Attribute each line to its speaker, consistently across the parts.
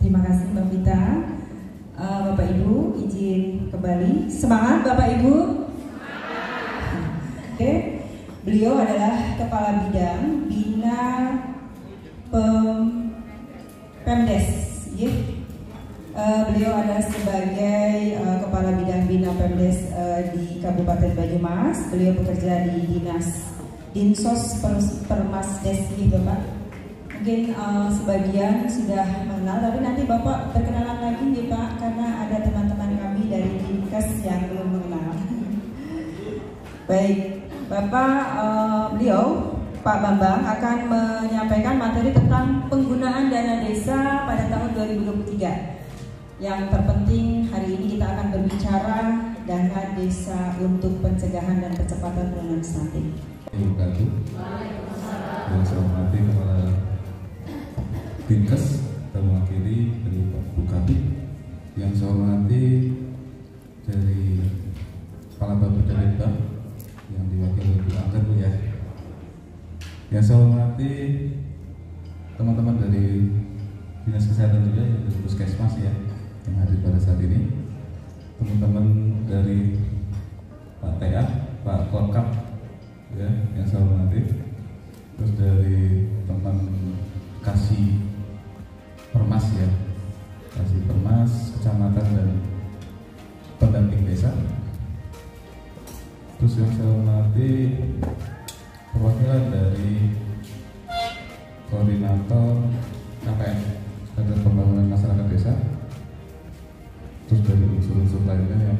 Speaker 1: Terima kasih Mbak Vita. Bapak Ibu izin kembali. Semangat Bapak Ibu. Oke. Beliau adalah Kepala Bidang Bina Pemdes. Beliau adalah sebagai Kepala Bidang Bina Pemdes di Kabupaten Banyumas. Beliau bekerja di Dinsos Permasdes, Bapak. Mungkin sebagian sudah mengenal, tapi nanti Bapak perkenalan lagi nih Pak, karena ada teman-teman kami dari Dinkes yang belum mengenal. Baik, Bapak beliau Pak Bambang akan menyampaikan materi tentang penggunaan dana desa pada tahun 2023. Yang terpenting hari ini kita akan berbicara dana desa untuk pencegahan dan percepatan penurunan stunting.
Speaker 2: Terima kasih. Yang saya hormati Kepala Dinkes dan mewakili dari Pak Bupati, yang saya hormati dari Kepala Bapeda yang diwakili oleh Bu Angger, Bu ya. Yang saya hormati teman-teman dari Dinas Kesehatan juga, yang dari Puskesmas ya, yang hadir pada saat ini, teman-teman dari Pak TA, Pak Korkap ya, yang saya hormati, terus dari teman Kasih Permas ya, Kasih Permas, kecamatan dan pendamping desa. Terus yang saya hormati perwakilan dari koordinator KPM, Kader Pembangunan Masyarakat Desa. Terus dari unsur-unsur lainnya yang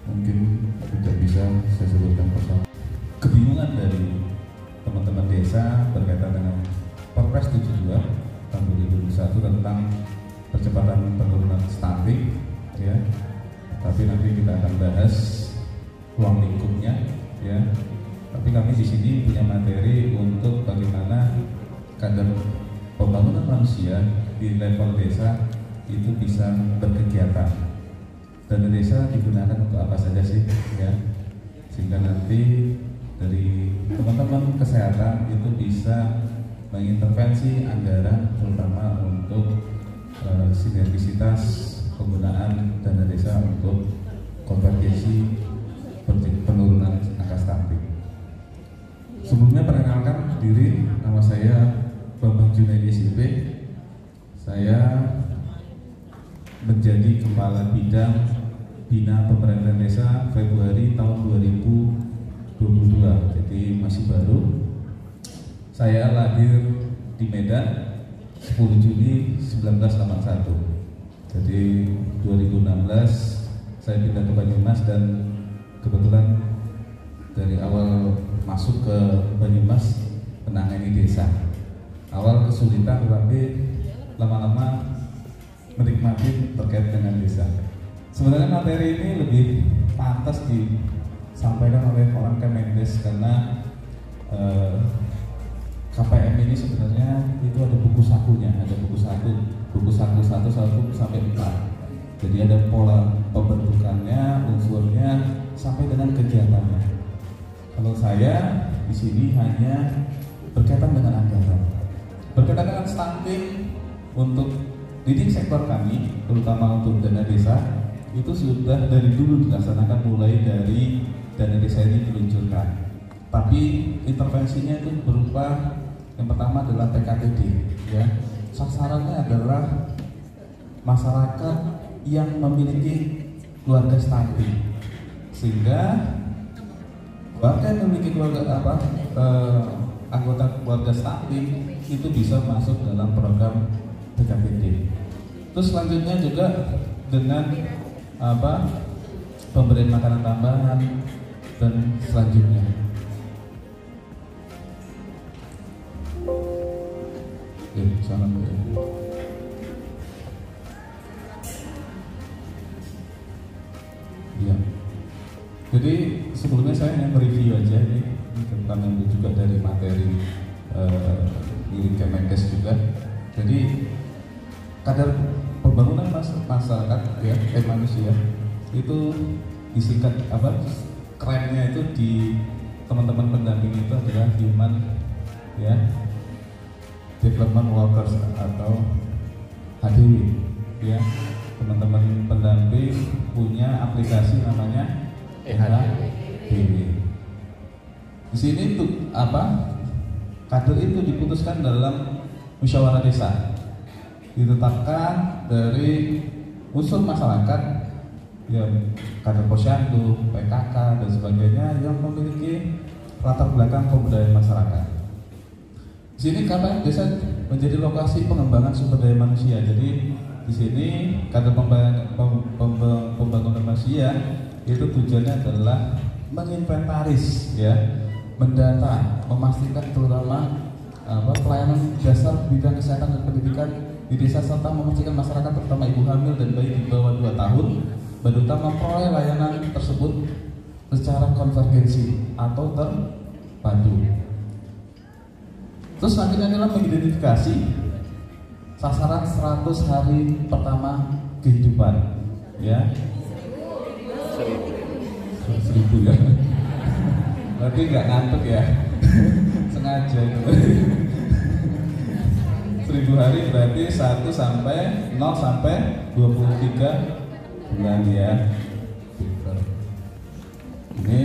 Speaker 2: mungkin tidak bisa saya sebutkan persatu. Kebingungan dari teman-teman desa berkaitan dengan Perpres 72 tahun 2021 tentang percepatan penurunan stunting ya. Tapi nanti kita akan bahas ruang lingkupnya ya. Tapi kami di sini punya materi untuk bagaimana kader pembangunan manusia di level desa itu bisa berkegiatan. Dana desa digunakan untuk apa saja sih ya, sehingga nanti dari teman-teman kesehatan itu bisa mengintervensi anggaran terutama untuk sinergisitas penggunaan dana desa untuk konvergensi penurunan angka stunting. Sebelumnya perkenalkan diri, nama saya Bambang Junaidi SIP. Saya menjadi Kepala Bidang Bina Pemerintahan Desa Februari tahun 2022, jadi masih baru. Saya lahir di Medan 10 Juni 1981. Jadi 2016 saya pindah ke Banyumas dan kebetulan dari awal masuk ke Banyumas menangani desa. Awal kesulitan tetapi lama-lama menikmati terkait dengan desa. Sebenarnya materi ini lebih pantas disampaikan oleh orang Kemendes karena KPM ini sebenarnya itu ada buku sakunya, ada buku saku 1 sampai 4. Jadi ada pola pembentukannya, unsurnya sampai dengan kegiatannya. Kalau saya di sini hanya berkaitan dengan anggaran, berkaitan dengan stunting untuk leading sektor kami, terutama untuk dana desa itu sudah dari dulu dilaksanakan, mulai dari dana desa ini diluncurkan. Tapi intervensinya itu berupa yang pertama adalah PKTD ya. Sasarannya adalah masyarakat yang memiliki keluarga stunting, sehingga warga yang memiliki anggota keluarga stunting itu bisa masuk dalam program PKTD. Terus selanjutnya juga dengan pemberian makanan tambahan dan selanjutnya. Salam ya. Ya. Jadi sebelumnya saya hanya mereview aja ini tentang juga dari materi di Kemenkes juga. Jadi kadar pembangunan masyarakat ya, manusia itu disingkat kerennya itu di teman-teman pendamping itu adalah human ya development workers atau HDW EHDW ya. Teman-teman pendamping punya aplikasi namanya EHDW. Di sini tuh apa? Kader itu diputuskan dalam musyawarah desa, ditetapkan dari unsur masyarakat, ya kader posyandu, PKK dan sebagainya yang memiliki latar belakang kebudayaan masyarakat. Di sini KPM desa menjadi lokasi pengembangan sumber daya manusia. Jadi di sini kader pembangunan manusia itu tujuannya adalah menginventaris ya, mendata, memastikan terutama pelayanan dasar bidang kesehatan dan pendidikan di desa serta memastikan masyarakat terutama ibu hamil dan bayi di bawah 2 tahun berusaha memperoleh layanan tersebut secara konvergensi atau terpadu. Terus selanjutnya adalah mengidentifikasi sasaran 100 hari pertama kehidupan ya. 1000 ya. Berarti nggak ngantuk ya. Sengaja itu. 1000 hari berarti 1 sampai 0 sampai 23 bulan ya. Ini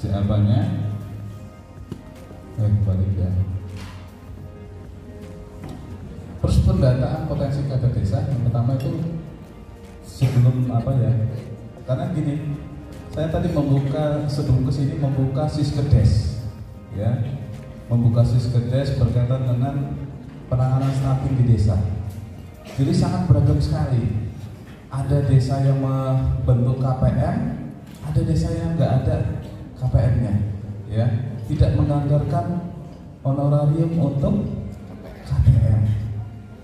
Speaker 2: jawabannya. Balik ya. Terus pendataan potensi kader desa yang pertama itu sebelum apa ya? Karena gini, saya tadi sebelum kesini membuka Siskedes, ya, membuka Siskedes berkaitan dengan penanganan stunting di desa. Jadi sangat beragam sekali. Ada desa yang membentuk KPM, ada desa yang nggak ada KPM-nya, ya, tidak menganggarkan honorarium untuk KPM,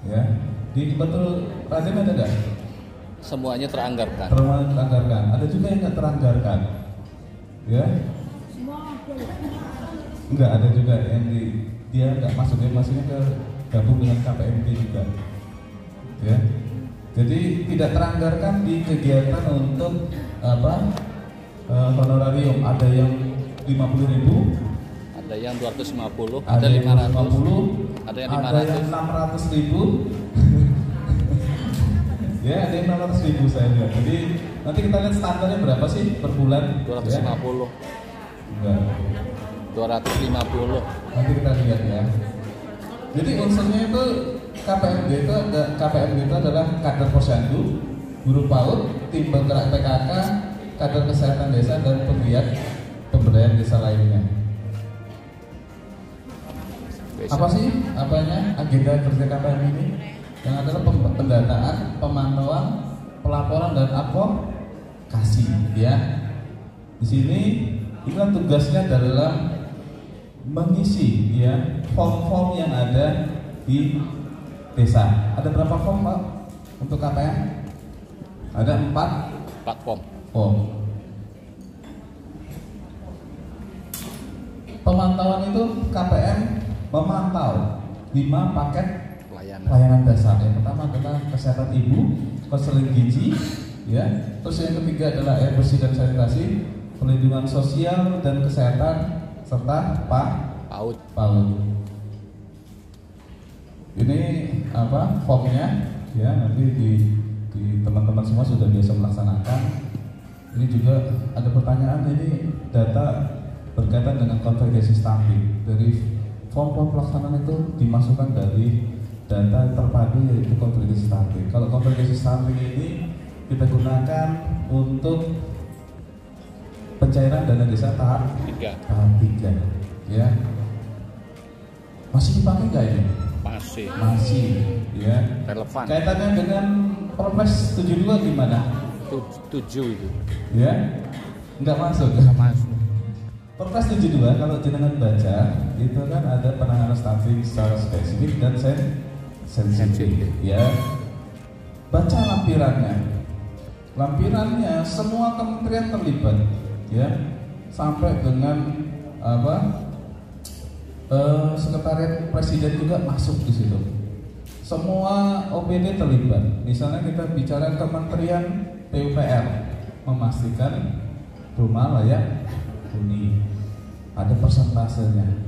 Speaker 2: ya. Di betul Raden ada nggak?
Speaker 3: Semuanya teranggarkan.
Speaker 2: Teranggarkan. Ada juga yang nggak teranggarkan, ya. Nggak ada juga yang dia nggak maksudnya ke gabung dengan KPMP juga, ya. Jadi tidak teranggarkan di kegiatan untuk honorarium. Ada yang 50.000,
Speaker 3: ada yang 250,
Speaker 2: ada
Speaker 3: 550, ada yang 500,
Speaker 2: ada yang 600.000. Ya, ada yang 600.000 saya lihat. Jadi nanti kita lihat standarnya berapa sih per bulan?
Speaker 3: 250.
Speaker 2: Ya?
Speaker 3: 250.
Speaker 2: Nanti kita lihat ya. Jadi unsurnya itu KPMG itu adalah kader posyandu, guru PAUD, tim penggerak PKK, kader kesehatan desa dan penggiat pemberdayaan desa lainnya. Apa sih agenda kerja KPM ini? Yang adalah pendataan, pemantauan, pelaporan dan advokasi, ya. Di sini inilah tugasnya dalam mengisi ya form-form yang ada di desa. Ada berapa form Pak untuk KPM? Ada 4
Speaker 3: form.
Speaker 2: Pemantauan itu KPM memantau 5 paket
Speaker 3: pelayanan
Speaker 2: dasar. Yang pertama adalah kesehatan ibu, konseling gizi, ya. Terus yang ketiga adalah air bersih dan sanitasi, perlindungan sosial dan kesehatan, serta PAUD. Ini formnya, ya. Nanti di teman-teman semua sudah biasa melaksanakan. Ini juga ada pertanyaan, ini data berkaitan dengan konvergensi stunting. Dari form pelaksanaan itu dimasukkan dari data terpadu yaitu konvergensi stunting. Kalau konvergensi stunting ini kita gunakan untuk pencairan dana desa tahap 3, ya. Masih dipakai nggak ini? Masih, ya.
Speaker 3: Relevan.
Speaker 2: Kaitannya dengan Perpres 72 gimana?
Speaker 3: 7 itu.
Speaker 2: Ya, nggak masuk. Perpres 72 kalau jenengan baca itu kan ada penanganan stunting secara spesifik dan sensitif, ya. Baca lampirannya semua kementerian terlibat, ya, sampai dengan sekretariat presiden juga masuk di situ. Semua OPD terlibat. Misalnya kita bicara Kementerian PUPR memastikan rumah layak huni, ada persentasenya.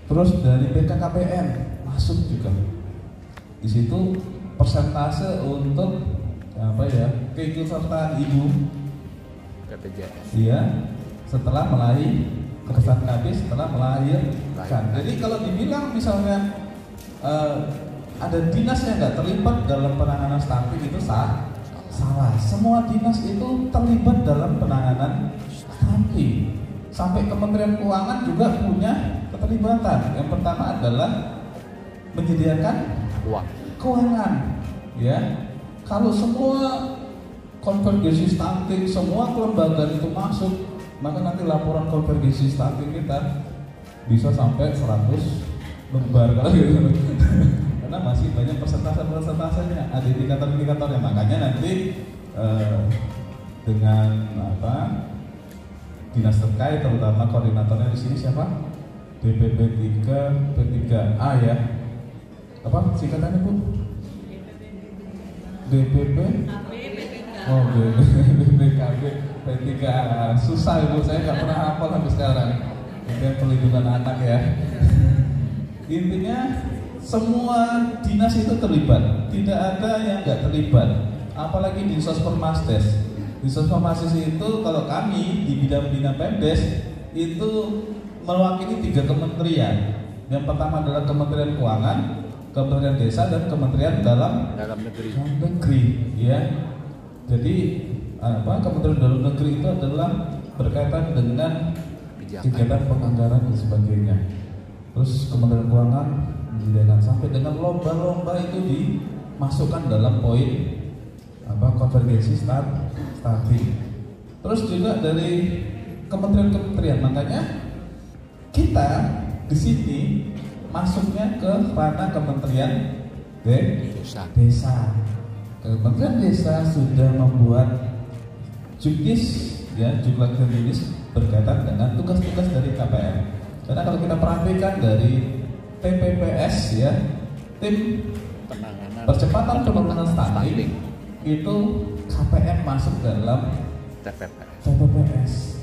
Speaker 2: Terus dari BKKBN masuk juga. Di situ persentase untuk apa ya, keikutsertaan ibu
Speaker 3: BPJS.
Speaker 2: iya setelah melahirkan. Jadi kalau dibilang misalnya ada dinas yang nggak terlibat dalam penanganan stunting itu salah. Semua dinas itu terlibat dalam penanganan stunting. Sampai Kementerian Keuangan juga punya keterlibatan. Yang pertama adalah menyediakan keuangan. Ya, kalau semua konvergensi stunting, semua kelembagaan itu masuk, maka nanti laporan konvergensi stunting kita bisa sampai 100 lembar kali gitu. Karena masih banyak persentase-persentasenya, ada indikator-indikatornya. Makanya nanti dengan dinas terkait, terutama koordinatornya di sini siapa? DPP 3 P3A ya. Apa singkatannya Bu? DPP? Oh, BPKB P3A. Susah Ibu, saya nggak pernah hafal sampai sekarang. Ini perlindungan anak ya. Intinya semua dinas itu terlibat, tidak ada yang nggak terlibat. Apalagi di Sospermasdes. Di Sospermasdes itu kalau kami di bidang Bina Pemdes itu mewakili 3 kementerian. Yang pertama adalah Kementerian Keuangan, Kementerian Desa, dan Kementerian Dalam Negeri. Ya. Jadi Kementerian Dalam Negeri itu adalah berkaitan dengan kegiatan penganggaran dan sebagainya. Terus Kementerian Keuangan menyediakan sampai dengan lomba-lomba itu dimasukkan dalam poin konvergensi stunting. Terus juga dari kementerian-kementerian, makanya kita di sini masuknya ke ranah Kementerian Desa. Kementerian Desa sudah membuat juknis ya, juknis berkaitan dengan tugas-tugas dari KPM. Karena kalau kita perhatikan dari TPPS ya, tim percepatan penurunan stunting, itu KPM masuk dalam TPPS.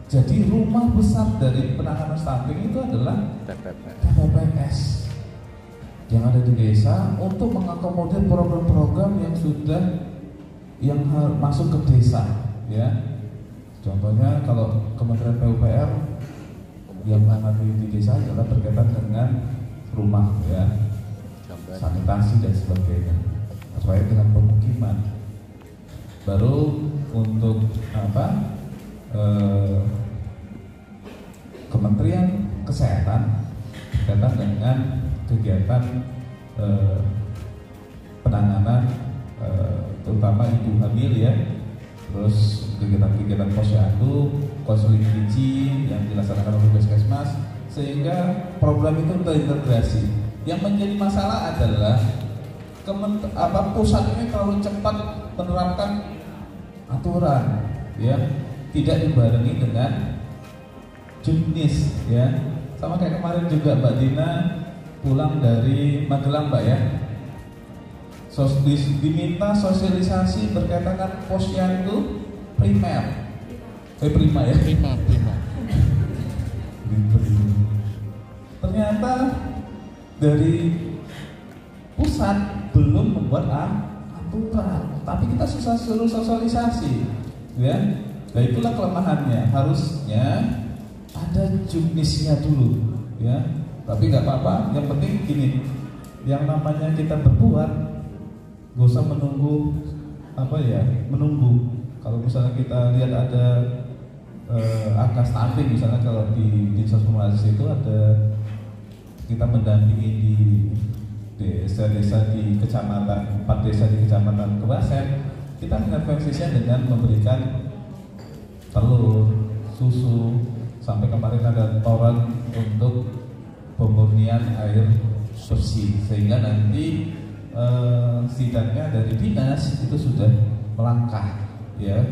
Speaker 2: Jadi rumah besar dari penanganan stunting itu adalah TPPS yang ada di desa untuk mengakomodir program-program yang masuk ke desa ya. Contohnya kalau Kementerian PUPR yang menangani di desa adalah berkaitan dengan rumah ya, sanitasi dan sebagainya, terkait dengan pemukiman. Baru untuk Kementerian Kesehatan berkaitan dengan kegiatan penanganan terutama ibu hamil ya, terus kegiatan posyandu, konseling gizi yang dilaksanakan oleh Puskesmas, sehingga program itu terintegrasi. Yang menjadi masalah adalah pusat ini terlalu cepat menerapkan aturan, ya, tidak dibarengi dengan juknis, ya. Sama kayak kemarin juga Mbak Dina pulang dari Magelang, Mbak ya. Diminta sosialisasi berkaitan dengan posyandu primer. Prima ya? Prima. Ternyata dari pusat belum membuat aturan, tapi kita susah suruh sosialisasi, ya. Nah itulah kelemahannya. Harusnya ada juknisnya dulu, ya. Tapi nggak apa-apa. Yang penting gini, yang namanya kita berbuat, gak usah menunggu menunggu. Kalau misalnya kita lihat ada angka stunting, misalnya kalau di Sospermasdes itu ada, kita mendampingi di desa-desa di kecamatan, 4 desa di kecamatan Kebasen, kita mengintervensinya dengan memberikan telur, susu, sampai kemarin ada toran untuk pemurnian air bersih, sehingga nanti setidaknya dari dinas itu sudah melangkah, ya,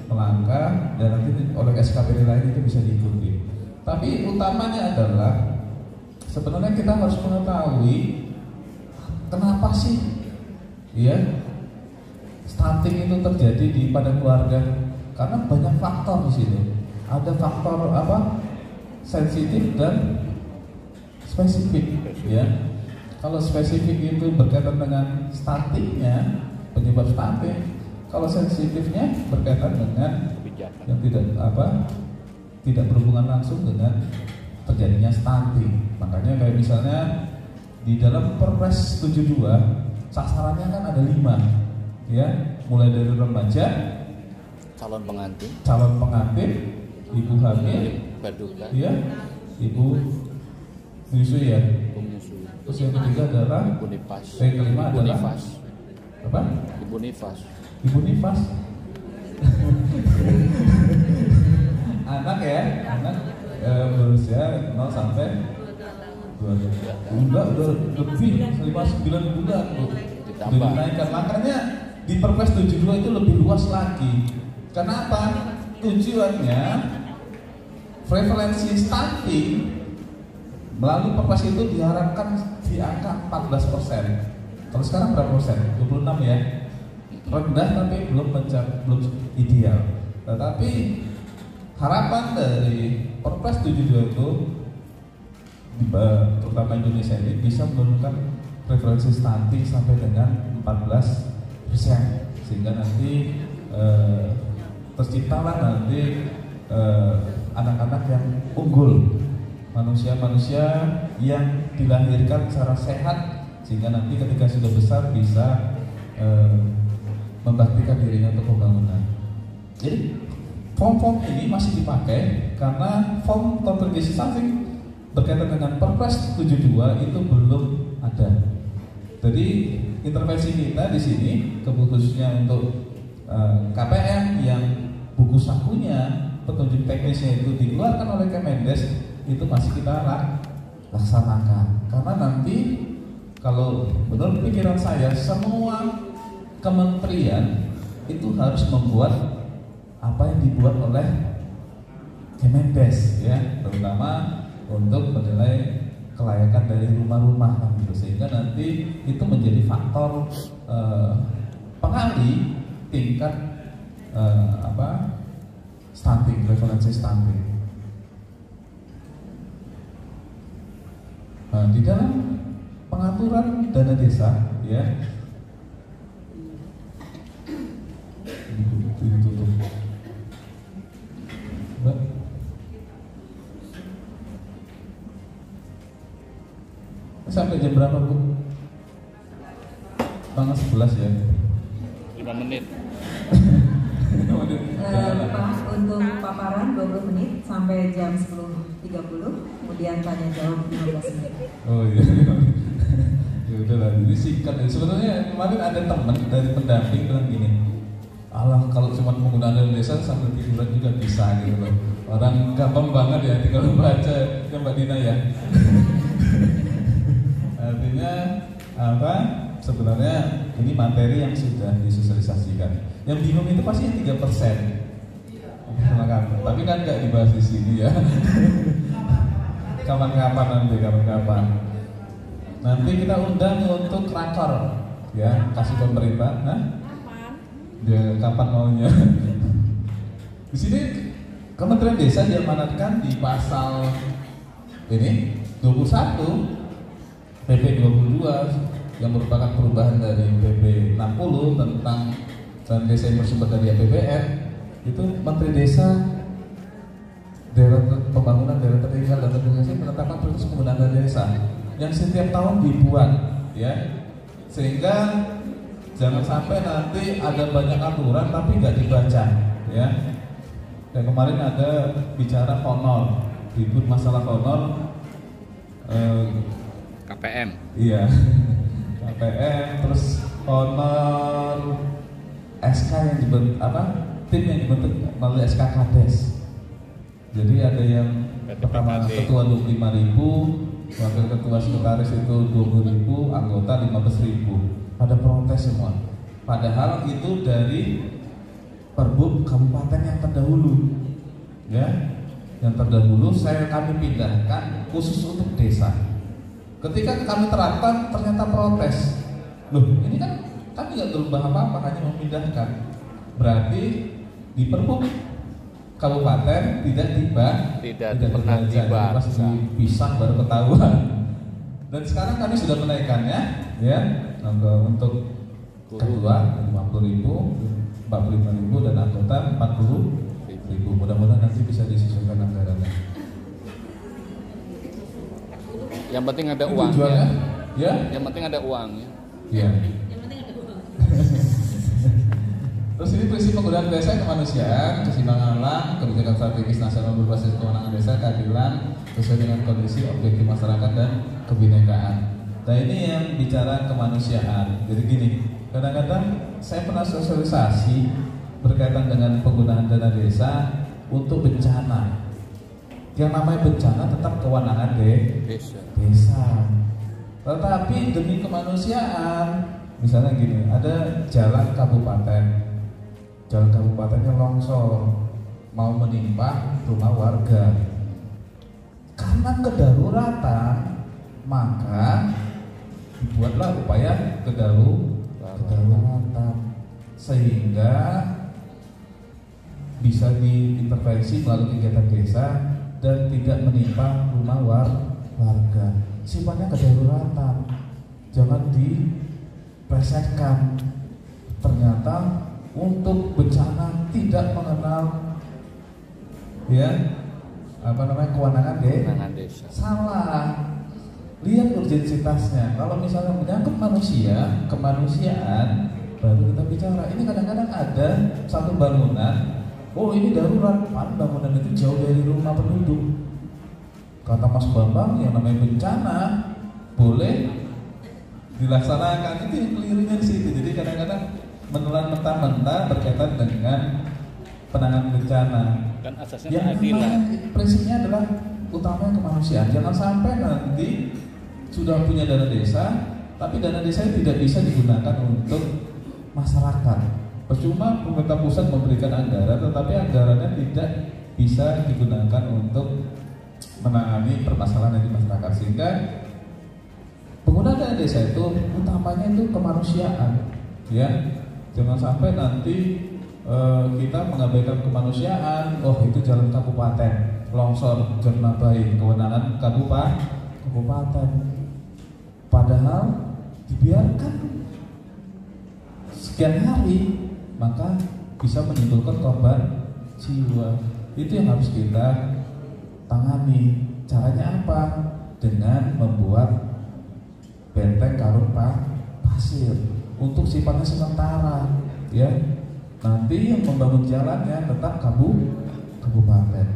Speaker 2: melangkah, dan nanti oleh SKPD lain itu bisa diikuti. Tapi utamanya adalah sebenarnya kita harus mengetahui kenapa sih, ya, stunting itu terjadi pada keluarga. Karena banyak faktor di situ. Ada faktor sensitif dan spesifik, ya.
Speaker 4: Kalau spesifik itu berkaitan dengan stuntingnya, penyebab stunting. Kalau sensitifnya berkaitan dengan yang tidak berhubungan langsung dengan terjadinya stunting. Makanya kayak misalnya di dalam Perpres 72 sasarannya kan ada 5, ya, mulai dari remaja, calon pengantin, ibu hamil, berduka, ya, ibu menyusui ya. Terus yang ketiga adalah yang kelima adalah apa? Ibu nifas. anak berusia 0 sampai 2 udah lebih 9 bulan tuh dinaikkan. Makanya di Perpres 72 itu lebih luas lagi. Kenapa? Tujuannya prevalensi stunting melalui Perpres itu diharapkan di angka 14%. Kalau sekarang berapa persen? 26 ya. Rendah tapi belum ideal. Tetapi harapan dari Perpres 72 itu terutama Indonesia ini bisa menurunkan prevalensi stunting sampai dengan 14%, sehingga nanti terciptalah nanti anak-anak yang unggul, manusia-manusia yang dilahirkan secara sehat, sehingga nanti ketika sudah besar bisa membaktikan dirinya untuk pembangunan. Jadi form-form ini masih dipakai karena form contribution stunting berkaitan dengan Perpres 72 itu belum ada. Jadi intervensi kita di sini khususnya untuk KPM yang buku sakunya, petunjuk teknisnya itu dikeluarkan oleh Kemendes, itu masih kita laksanakan. Karena nanti kalau menurut pikiran saya, semua kementerian itu harus membuat apa yang dibuat oleh Kemendes, ya, terutama untuk menilai kelayakan dari rumah-rumah gitu, sehingga nanti itu menjadi faktor pengalih tingkat stunting, prevalensi stunting. Nah, di dalam pengaturan dana desa, ya, ditutup. Sampai jam berapa, Bu? Tanggal 11 ya.
Speaker 3: 5 menit.
Speaker 1: Pak, untuk paparan 20 menit sampai jam 10.30, kemudian tanya jawab 15 menit.
Speaker 4: Oh iya. Ya udahlah, ini singkat. Sebenarnya kemarin ada teman dari pendamping bilang gini, alah kalau cuma menggunakan dana desa sambil tiduran juga bisa gitu loh. Orang gampang banget ya tinggal baca ya Mbak Dina ya. Artinya apa? Sebenarnya ini materi yang sudah disosialisasikan. Yang bingung itu pasti 3%. Tapi kan nggak dibahas di sini ya. Kapan-kapan. Nanti kita undang untuk rakor, ya, kasih pemerintah. Nah, dia kapan maunya? Di sini Kementerian Desa diamanatkan di pasal ini 21 PP 22 yang merupakan perubahan dari PP 60 tentang dana desa yang bersumber dari APBN. Itu Menteri Desa, Daerah Pembangunan Daerah Tertinggal dan Transmigrasi menetapkan prioritas penggunaan dana desa yang setiap tahun dibuat, ya, sehingga jangan sampai nanti ada banyak aturan tapi nggak dibaca, ya. Dan kemarin ada bicara honor, ribut masalah honor.
Speaker 3: KPM.
Speaker 4: Iya. KPM, terus honor SK yang dibentuk tim yang dibentuk melalui SK Kades. Jadi ada yang pertama ketua 25.000, wakil ketua sekretaris itu 20.000, anggota 15.000. Pada protes semua. Padahal itu dari Perbub kabupaten yang terdahulu, ya, yang terdahulu kami pindahkan khusus untuk desa. Ketika kami terapkan ternyata protes. Loh, ini kan kami nggak berubah apa-apa, hanya memindahkan. Berarti di Perbub kabupaten tidak pernah tiba, masih dipisah baru ketahuan. Dan sekarang kami sudah menaikkannya, ya, untuk ketua 50.000, 45.000 dan anggota 40.000. Mudah-mudahan nanti bisa disesuaikan anggarannya.
Speaker 3: Yang penting ada uang
Speaker 4: ya.
Speaker 3: Yang penting ada uang ya.
Speaker 4: Iya. Terus ini prinsip penggunaan desa kemanusiaan, keseimbangan alam, kebijakan strategis nasional berbasis kewenangan desa, keadilan sesuai dengan kondisi objektif masyarakat dan kebinekaan. Nah ini yang bicara kemanusiaan. Jadi gini, kadang-kadang saya pernah sosialisasi berkaitan dengan penggunaan dana desa untuk bencana. Yang namanya bencana tetap kewenangan desa. Tetapi demi kemanusiaan, misalnya gini, ada jalan kabupatennya longsor, mau menimpa rumah warga. Karena kedaruratan, maka dibuatlah upaya kedaruratan sehingga bisa diintervensi melalui kegiatan desa dan tidak menimpa rumah warga. Sifatnya kedaruratan, jangan diplesetkan. Ternyata untuk bencana tidak mengenal kewenangan desa. Salah. Lihat urgensitasnya. Kalau misalnya menyangkut kemanusiaan, baru kita bicara. Ini kadang-kadang ada satu bangunan, oh ini darurat, bangunan itu jauh dari rumah penduduk. Kata Mas Bambang, yang namanya bencana boleh dilaksanakan. Itu yang kelirunya di situ. Jadi kadang-kadang menelan mentah-mentah berkaitan dengan penanganan bencana.
Speaker 3: Kan asasnya keadilan.
Speaker 4: Prinsipnya adalah utamanya kemanusiaan. Jangan sampai nanti sudah punya dana desa, tapi dana desa tidak bisa digunakan untuk masyarakat. Percuma pemerintah pusat memberikan anggaran, tetapi anggarannya tidak bisa digunakan untuk menangani permasalahan di masyarakat. Sehingga penggunaan dana desa itu utamanya itu kemanusiaan, ya. Jangan sampai nanti kita mengabaikan kemanusiaan. Oh itu jalan kabupaten longsor, zona baik, kewenangan kabupaten. Padahal dibiarkan sekian hari, maka bisa menimbulkan korban jiwa. Itu yang harus kita tangani. Caranya apa? Dengan membuat benteng karung pasir untuk sifatnya sementara, ya. Nanti yang membangun jalannya tetap kabupaten.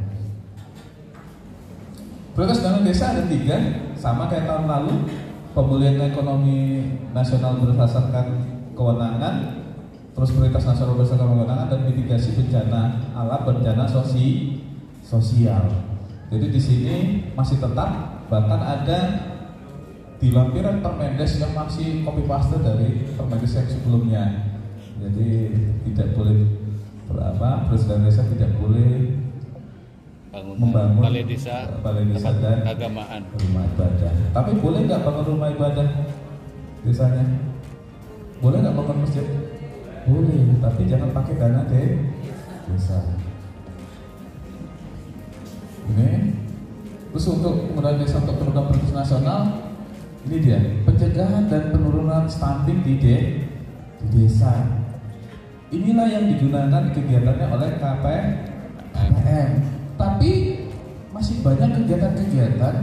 Speaker 4: Prioritas dana desa ada 3, sama kayak tahun lalu. Pemulihan ekonomi nasional berdasarkan kewenangan, terus prioritas nasional berdasarkan kewenangan, dan mitigasi bencana alam, bencana sosial. Jadi di sini masih tetap, bahkan ada di lampiran Permendes yang masih copy paste dari Permendes yang sebelumnya. Jadi tidak boleh Presiden desa tidak boleh membangun
Speaker 3: balai desa
Speaker 4: dan
Speaker 3: keagamaan,
Speaker 4: rumah ibadah. Tapi boleh nggak bangun rumah ibadah desanya? Boleh nggak bangun masjid? Boleh, tapi jangan pakai dana desa. Ini terus untuk penggunaan desa untuk program prioritas nasional, ini dia pencegahan dan penurunan stunting di desa. Inilah yang digunakan kegiatannya oleh KPM. Tapi masih banyak kegiatan-kegiatan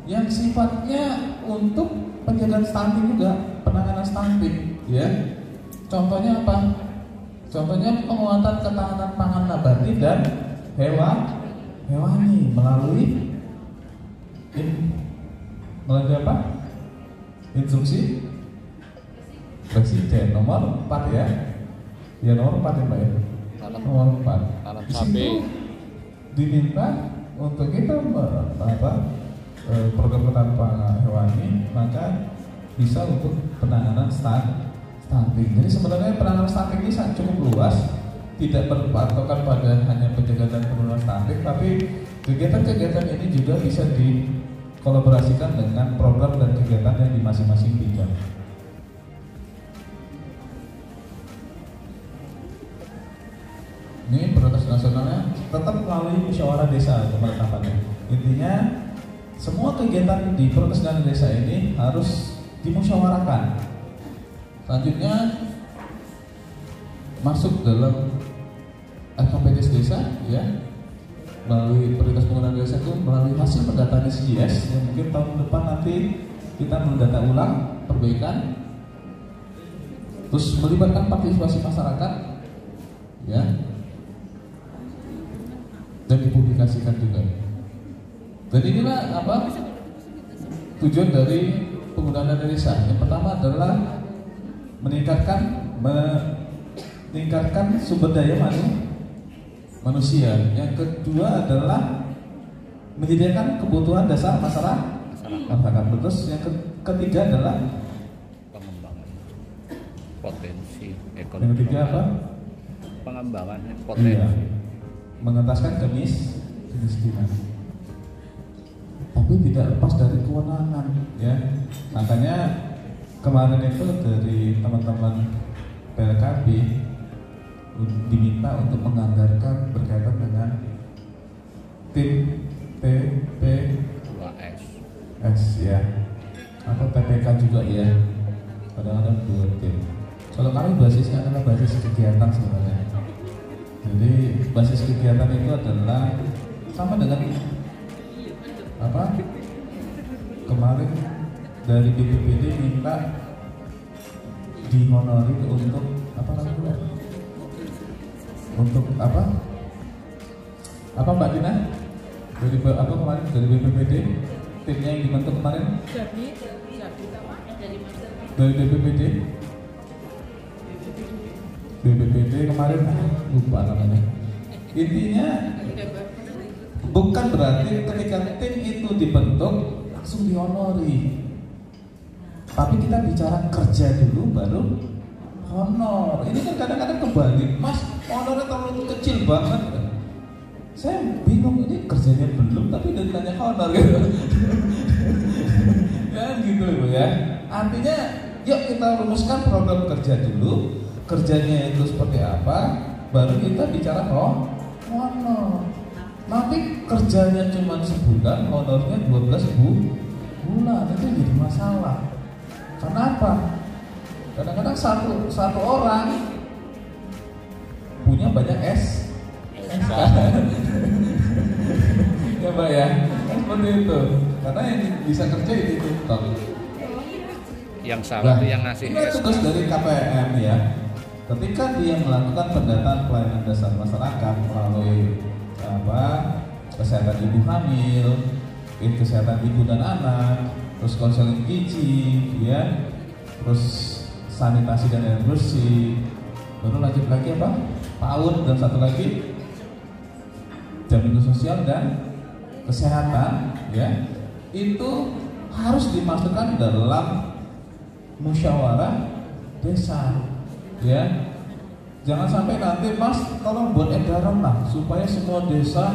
Speaker 4: yang sifatnya untuk pencegahan stunting juga, penanganan stunting, ya. Contohnya apa? Contohnya penguatan ketahanan pangan nabati dan hewani melalui apa? Instruksi Presiden nomor 4 ya. Ya nomor 4 ya Pak ya. Nomor 4.
Speaker 3: Tanam
Speaker 4: Di
Speaker 3: sapi.
Speaker 4: situ diminta untuk kita program ketahanan hewani, maka bisa untuk penanganan stunting. Jadi sebenarnya penanganan stunting ini sangat cukup luas, tidak berpatokan pada hanya pencegahan dan penurunan stunting, tapi kegiatan-kegiatan ini juga bisa dikolaborasikan dengan program dan kegiatan yang di masing-masing bidang. Ini prioritas nasionalnya tetap melalui musyawarah desa penetapannya. Intinya semua kegiatan di perkesedaran desa ini harus dimusyawarahkan. Selanjutnya masuk dalam LKPDS desa, ya, melalui prioritas penggunaan desa itu melalui hasil pendataan SDGs yang mungkin tahun depan nanti kita mendata ulang perbaikan, terus melibatkan partisipasi masyarakat, ya, dan dipublikasikan juga. Dan inilah apa tujuan dari penggunaan dana desa. Yang pertama adalah meningkatkan sumber daya manusia. Yang kedua adalah menyediakan kebutuhan dasar masyarakat. Terus yang ketiga adalah
Speaker 3: pengembangan potensi ekonomi.
Speaker 4: yang ketiga apa?
Speaker 3: Pengembangan potensi.
Speaker 4: Iya. Mengentaskan kemiskinan. Tapi tidak lepas dari kewenangan, ya. Makanya kemarin itu dari teman-teman PLKB diminta untuk menganggarkan berkaitan dengan tim TPS, ya, atau TPK juga, ya. Kadang-kadang 2 tim. Kalau kami basisnya adalah basis kegiatan sebenarnya. Jadi basis kegiatan itu adalah sama dengan apa? Kemarin dari BPPD minta dihonori untuk apa namanya? Untuk apa? Apa Mbak Dina? Dari apa kemarin dari BPPD? Timnya yang dibentuk kemarin? Dari BPPD kemarin lupa namanya. Intinya bukan berarti ketika tim itu dibentuk langsung dihonori, tapi kita bicara kerja dulu baru honor. Ini kan kadang-kadang kebalik, Mas, honornya terlalu kecil banget. Saya bingung, ini kerjanya belum tapi udah ditanya honor gitu. Ya gitu Ibu, ya. Artinya yuk kita rumuskan program kerja dulu, kerjanya itu seperti apa, baru kita bicara honor. Nanti kerjanya cuma sebulan, honornya 12 bulan, itu jadi masalah. Kenapa? Kadang-kadang satu orang punya banyak SK. Ya Mbak, ya, kan seperti itu. Karena yang bisa kerja itu toh.
Speaker 3: Yang salah itu yang ngasih
Speaker 4: ini tugas dari KPM, ya. Ketika dia melakukan pendataan pelayanan dasar masyarakat melalui kesehatan ibu hamil, kesehatan ibu dan anak, terus konseling gizi, ya, terus sanitasi dan air bersih, baru lanjut lagi apa? PAUD, dan satu lagi jaminan sosial dan kesehatan, ya, itu harus dimasukkan dalam musyawarah desa, ya. Jangan sampai nanti Mas tolong buat edaran lah supaya semua desa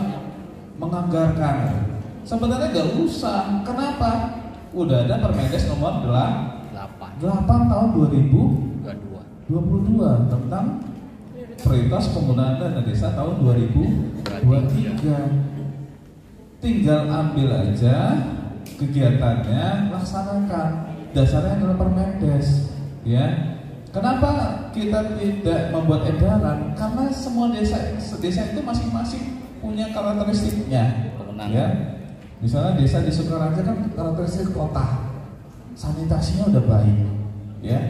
Speaker 4: menganggarkan. Sebenarnya nggak usah. Kenapa? Udah ada Permendes nomor 8 tahun 2022 tentang prioritas penggunaan dana desa tahun 2023. Tinggal ambil aja kegiatannya, laksanakan. Dasarnya adalah Permendes, ya. Kenapa kita tidak membuat edaran? Karena semua desa itu masing-masing punya karakteristiknya, ya. Misalnya desa di Sukaraja kan karakteristik kota, sanitasinya udah baik, ya.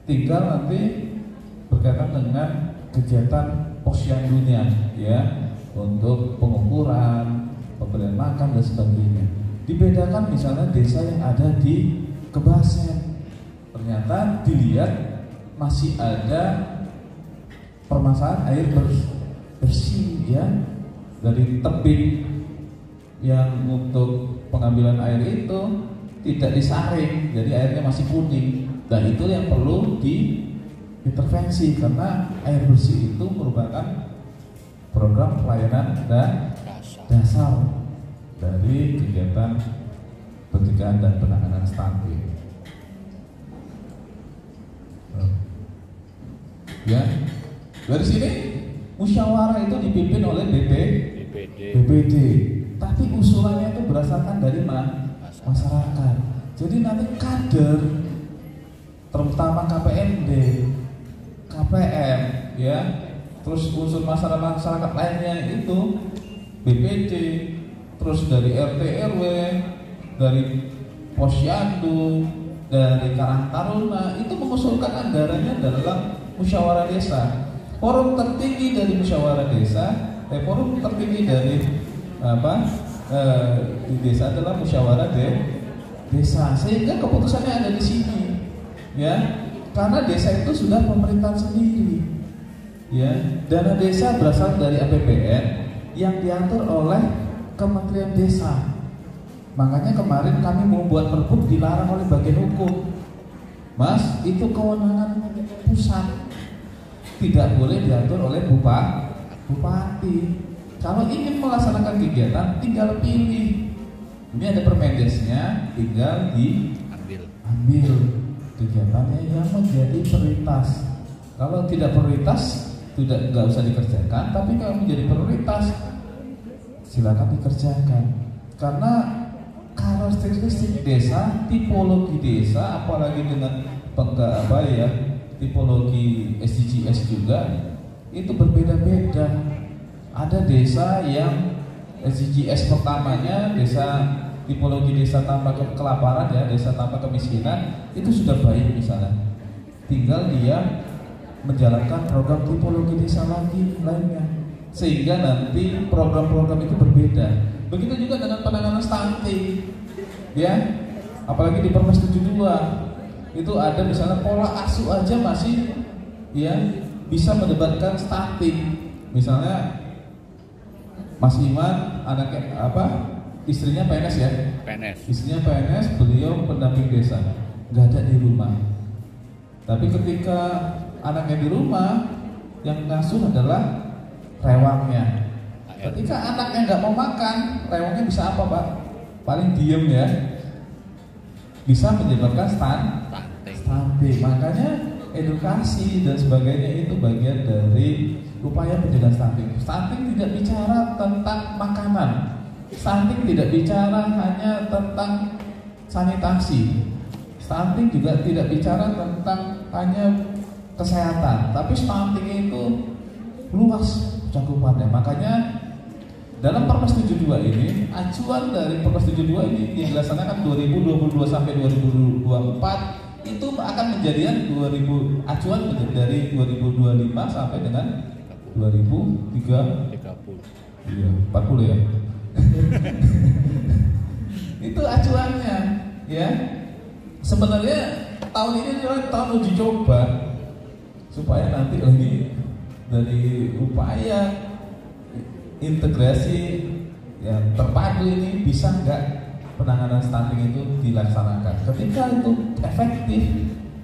Speaker 4: Tinggal nanti berkaitan dengan kegiatan posyandunya, ya, untuk pengukuran, pemberian makan dan sebagainya. Dibedakan misalnya desa yang ada di Kebasen, ternyata dilihat masih ada permasalahan air bersih, ya, dari tebing yang untuk pengambilan air itu tidak disaring, jadi airnya masih kuning, dan itu yang perlu diintervensi karena air bersih itu merupakan program pelayanan dan dasar dari kegiatan pencegahan dan penanganan stunting. Ya, dari sini musyawarah itu dipimpin oleh BPD, tapi usulannya itu berdasarkan dari masyarakat. Jadi nanti kader, terutama KPMD, KPM, ya, terus unsur masyarakat lainnya itu BPD, terus dari RT RW, dari Posyandu, dari Karang Taruna, itu mengusulkan anggarannya dalam musyawarah desa. Forum tertinggi dari musyawarah desa, forum tertinggi dari di desa adalah musyawarah desa, sehingga keputusannya ada di sini, ya, karena desa itu sudah pemerintahan sendiri, ya. Dana desa berasal dari APBN yang diatur oleh Kementerian Desa. Makanya kemarin kami membuat pergub dilarang oleh bagian hukum, Mas, itu kewenangan pusat, tidak boleh diatur oleh bupati. Kalau ingin melaksanakan kegiatan, tinggal pilih. Ini ada Permendesnya, tinggal diambil kegiatannya yang menjadi prioritas. Kalau tidak prioritas, nggak usah dikerjakan. Tapi kalau menjadi prioritas, silakan dikerjakan. Karena karakteristik desa, tipologi desa, apalagi dengan tipologi SDGs juga itu berbeda-beda. Ada desa yang SDGs pertamanya, desa tipologi desa tanpa kelaparan, ya, desa tanpa kemiskinan, itu sudah baik misalnya. Tinggal dia menjalankan program tipologi desa lainnya, sehingga nanti program-program itu berbeda. Begitu juga dengan penanganan stunting, ya, apalagi di Perpres 72 itu ada misalnya pola asuh aja masih, ya, bisa menyebabkan stunting. Misalnya Mas Iman anaknya istrinya PNS, ya, istrinya PNS, beliau pendamping desa, nggak ada di rumah. Tapi ketika anaknya di rumah, yang ngasuh adalah rewangnya. Ketika anaknya nggak mau makan, rewangnya bisa apa, Pak? Paling diem, ya, bisa menyebabkan stunting. Makanya edukasi dan sebagainya itu bagian dari upaya pencegahan stunting. Stunting tidak bicara tentang makanan, stunting tidak bicara hanya tentang sanitasi, stunting juga tidak bicara tentang hanya kesehatan, tapi stunting itu luas cakupannya. Makanya dalam Perpres 72 ini, acuan dari Perpres 72 ini yang dilaksanakan 2022 sampai 2024 itu akan menjadikan acuan dari 2025 sampai dengan 2030. Iya, 40, ya. Itu acuannya, ya. Sebenarnya tahun ini adalah tahun uji coba supaya nanti lagi dari upaya integrasi yang terpadu ini bisa nggak penanganan stunting itu dilaksanakan. Ketika itu efektif,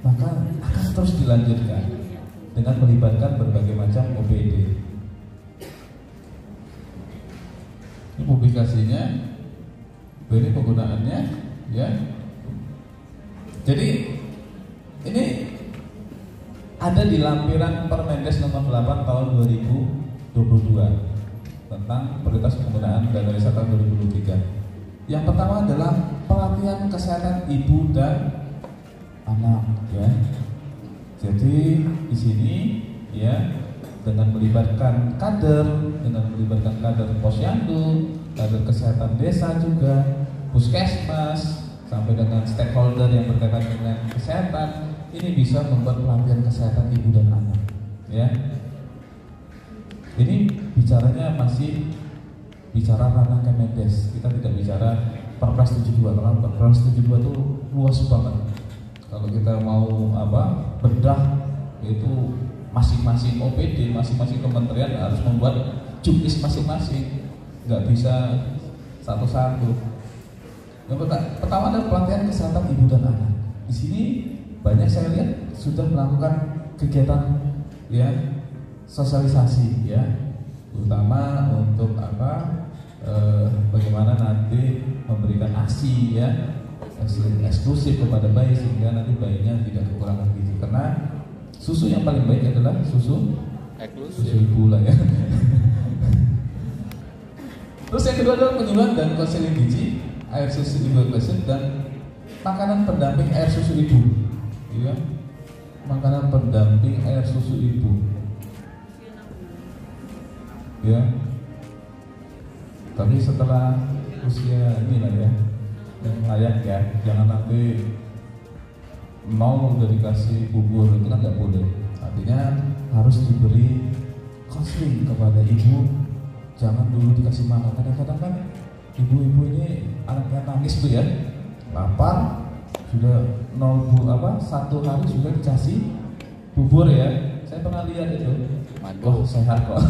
Speaker 4: maka akan terus dilanjutkan dengan melibatkan berbagai macam OPD. Ini publikasinya, ini penggunaannya, ya. Jadi ini ada di lampiran Permendes nomor 8 tahun 2022 tentang prioritas penggunaan dana desa tahun 2023. Yang pertama adalah pelatihan kesehatan ibu dan anak, ya. Jadi di sini, ya, dengan melibatkan kader posyandu, kader kesehatan desa juga, puskesmas, sampai dengan stakeholder yang berkaitan dengan kesehatan, ini bisa membuat pelatihan kesehatan ibu dan anak, ya. Ini bicaranya masih bicara ranah Kemendes, kita tidak bicara Perpres 72, karena Perpres 72 itu luas banget. Kalau kita mau bedah, itu masing-masing OPD, masing-masing kementerian harus membuat juknis masing-masing, nggak bisa satu-satu. Yang pertama adalah pelatihan kesehatan ibu dan anak. Di sini banyak saya lihat sudah melakukan kegiatan, ya, sosialisasi, ya, terutama untuk bagaimana nanti memberikan ASI, ya, eksklusif kepada bayi sehingga nanti bayinya tidak kekurangan gizi. Karena susu yang paling baik adalah susu ibu lah, ya. Terus yang kedua adalah penyuluhan dan konseling gizi, air susu ibu eksklusif, dan makanan pendamping air susu ibu. Ya, makanan pendamping air susu ibu. Ya, tapi setelah usia inilah ya, yang layak ya, jangan nanti mau udah dikasih bubur, itu kan nggak boleh. Artinya harus diberi konseling kepada ibu. Jangan dulu dikasih makan. Kadang-kadang kan ibu-ibu ini anaknya nangis tuh ya, lapar, sudah 1 hari sudah dikasih bubur ya. Saya pernah lihat itu.
Speaker 3: Madu.
Speaker 4: Oh, sehat kok.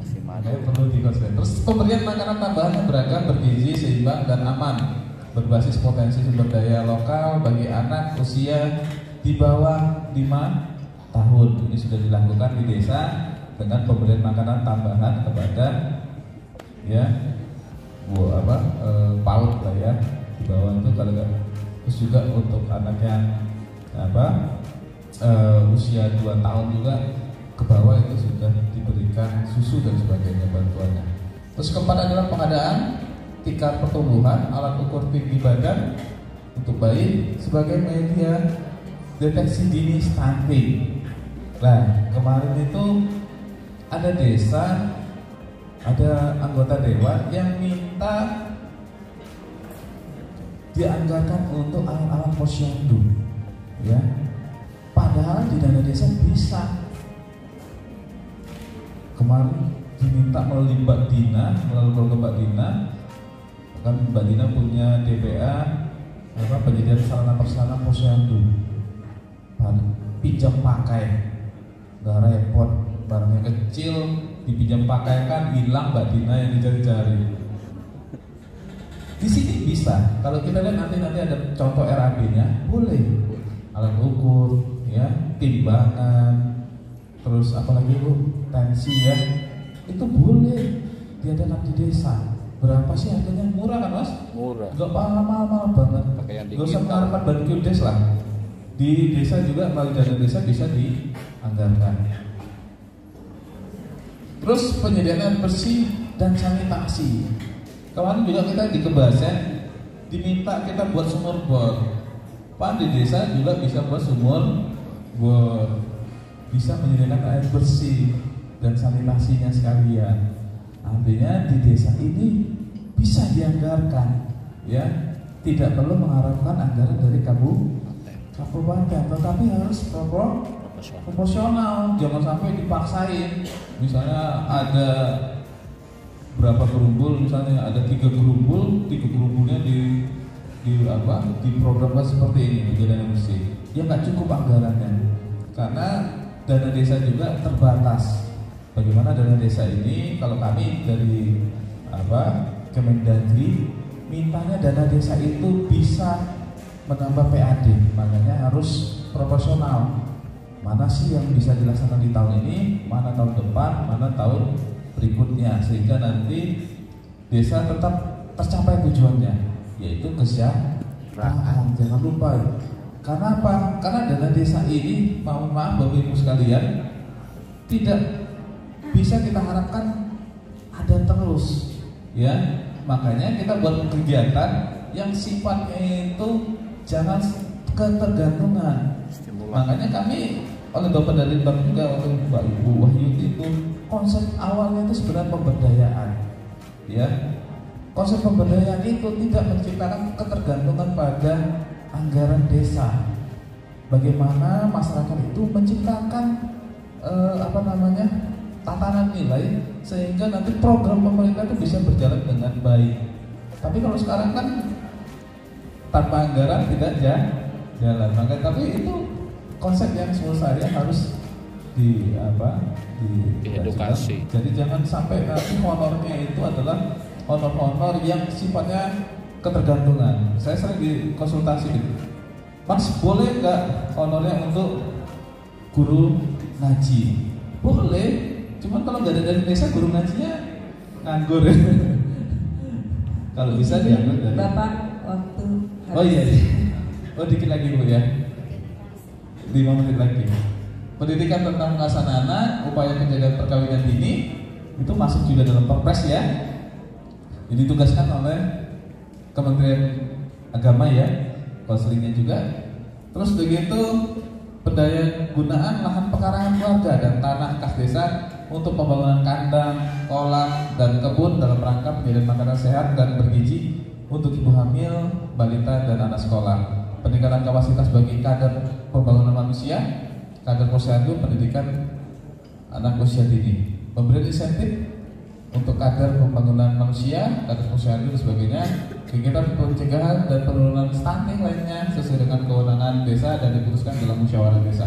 Speaker 3: Masih madu.
Speaker 4: Perlu dikonseling. Terus pemberian makanan tambahan yang beragam, bergizi, seimbang, dan aman, berbasis potensi sumber daya lokal bagi anak usia di bawah 5 tahun. Ini sudah dilakukan di desa dengan pemberian makanan tambahan kepada ya PAUD lah ya, di bawah itu kalau nggak. Terus juga untuk anak yang usia 2 tahun juga ke bawah itu sudah diberikan susu dan sebagainya bantuannya. Terus keempat adalah pengadaan tikar pertumbuhan, alat ukur tinggi badan untuk bayi sebagai media deteksi dini stunting. Nah, kemarin itu ada desa, ada anggota dewan yang minta dianggarkan untuk alat-alat posyandu, ya. Padahal di dana desa bisa. Kemarin diminta melalui Mbak Dina, kan Mbak Dina punya DPA penyediaan sarana prasarana posyandu, pinjam pakai, nggak repot, barangnya kecil dipinjam pakai kan hilang Mbak Dina yang dicari-cari. Di sini bisa, kalau kita lihat nanti ada contoh RAB-nya, boleh alat ukur, ya, timbangan, terus apalagi Bu, tensi ya, itu boleh diadakan di desa. Berapa sih harganya? Murah kan Mas?
Speaker 3: Murah.
Speaker 4: Gak mahal banget. Gak usah mengharapkan BQDes lah. Di desa juga melalui dana desa bisa dianggarkan. Terus penyediaan air bersih dan sanitasi. Kemarin juga kita di Kebasen diminta kita buat sumur bor. Pak, di desa juga bisa buat sumur bor. Bisa menyediakan air bersih dan sanitasinya sekalian. Artinya di desa ini bisa dianggarkan, ya, tidak perlu mengharapkan anggaran dari kabupaten, tetapi harus proporsional. Jangan sampai dipaksain. Misalnya ada berapa gerumbul, misalnya ada 3 gerumbulnya diprogramkan seperti ini menjadi dana bersih. Ya nggak cukup anggarannya, karena dana desa juga terbatas. Bagaimana dana desa ini? Kalau kami dari Kemendagri mintanya dana desa itu bisa menambah PAD, makanya harus proporsional. Mana sih yang bisa dilaksanakan di tahun ini, mana tahun depan, mana tahun berikutnya, sehingga nanti desa tetap tercapai tujuannya, yaitu kesejahteraan. Jangan lupa. Karena apa? Karena dana desa ini, mohon maaf Bapak Ibu sekalian, tidak bisa kita harapkan ada terus, ya. Makanya kita buat kegiatan yang sifatnya itu jangan ketergantungan. Makanya kami oleh Bapak dari Bank juga, oleh Mbak Ibu Wahyudi itu konsep awalnya itu sebenarnya pemberdayaan, ya. Konsep pemberdayaan itu tidak menciptakan ketergantungan pada anggaran desa. Bagaimana masyarakat itu menciptakan tatanan nilai sehingga nanti program pemerintah itu bisa berjalan dengan baik. Tapi kalau sekarang kan tanpa anggaran tidak jalan. Maka tapi itu konsep yang menurut saya harus
Speaker 3: diedukasi.
Speaker 4: Jadi jangan sampai nanti honornya itu adalah honor-honor yang sifatnya ketergantungan. Saya sering dikonsultasi gitu, Mas boleh nggak honornya untuk guru ngaji? Boleh, cuman kalau nggak ada dari desa guru ngajinya nganggur. Kalau bisa diambil dari
Speaker 1: Bapak waktu habis.
Speaker 4: Oh iya, dikit lagi Bu ya, 5 menit lagi. Pendidikan tentang pengasuhan anak, upaya penjagaan perkawinan dini itu masuk juga dalam Perpres ya. Ini ditugaskan oleh Kementerian Agama ya, konselingnya juga. Terus begitu pendaya gunaan lahan pekarangan keluarga dan tanah kas desa untuk pembangunan kandang, kolam, dan kebun dalam rangka penyediaan makanan sehat dan bergizi untuk ibu hamil, balita, dan anak sekolah. Peningkatan kapasitas bagi kader pembangunan manusia, kader posyandu pendidikan anak usia dini. Pemberian insentif untuk kader pembangunan manusia, kader posyandu dan sebagainya. Kegiatan pencegahan dan penurunan stunting lainnya sesuai dengan kewenangan desa dan diputuskan dalam musyawarah desa.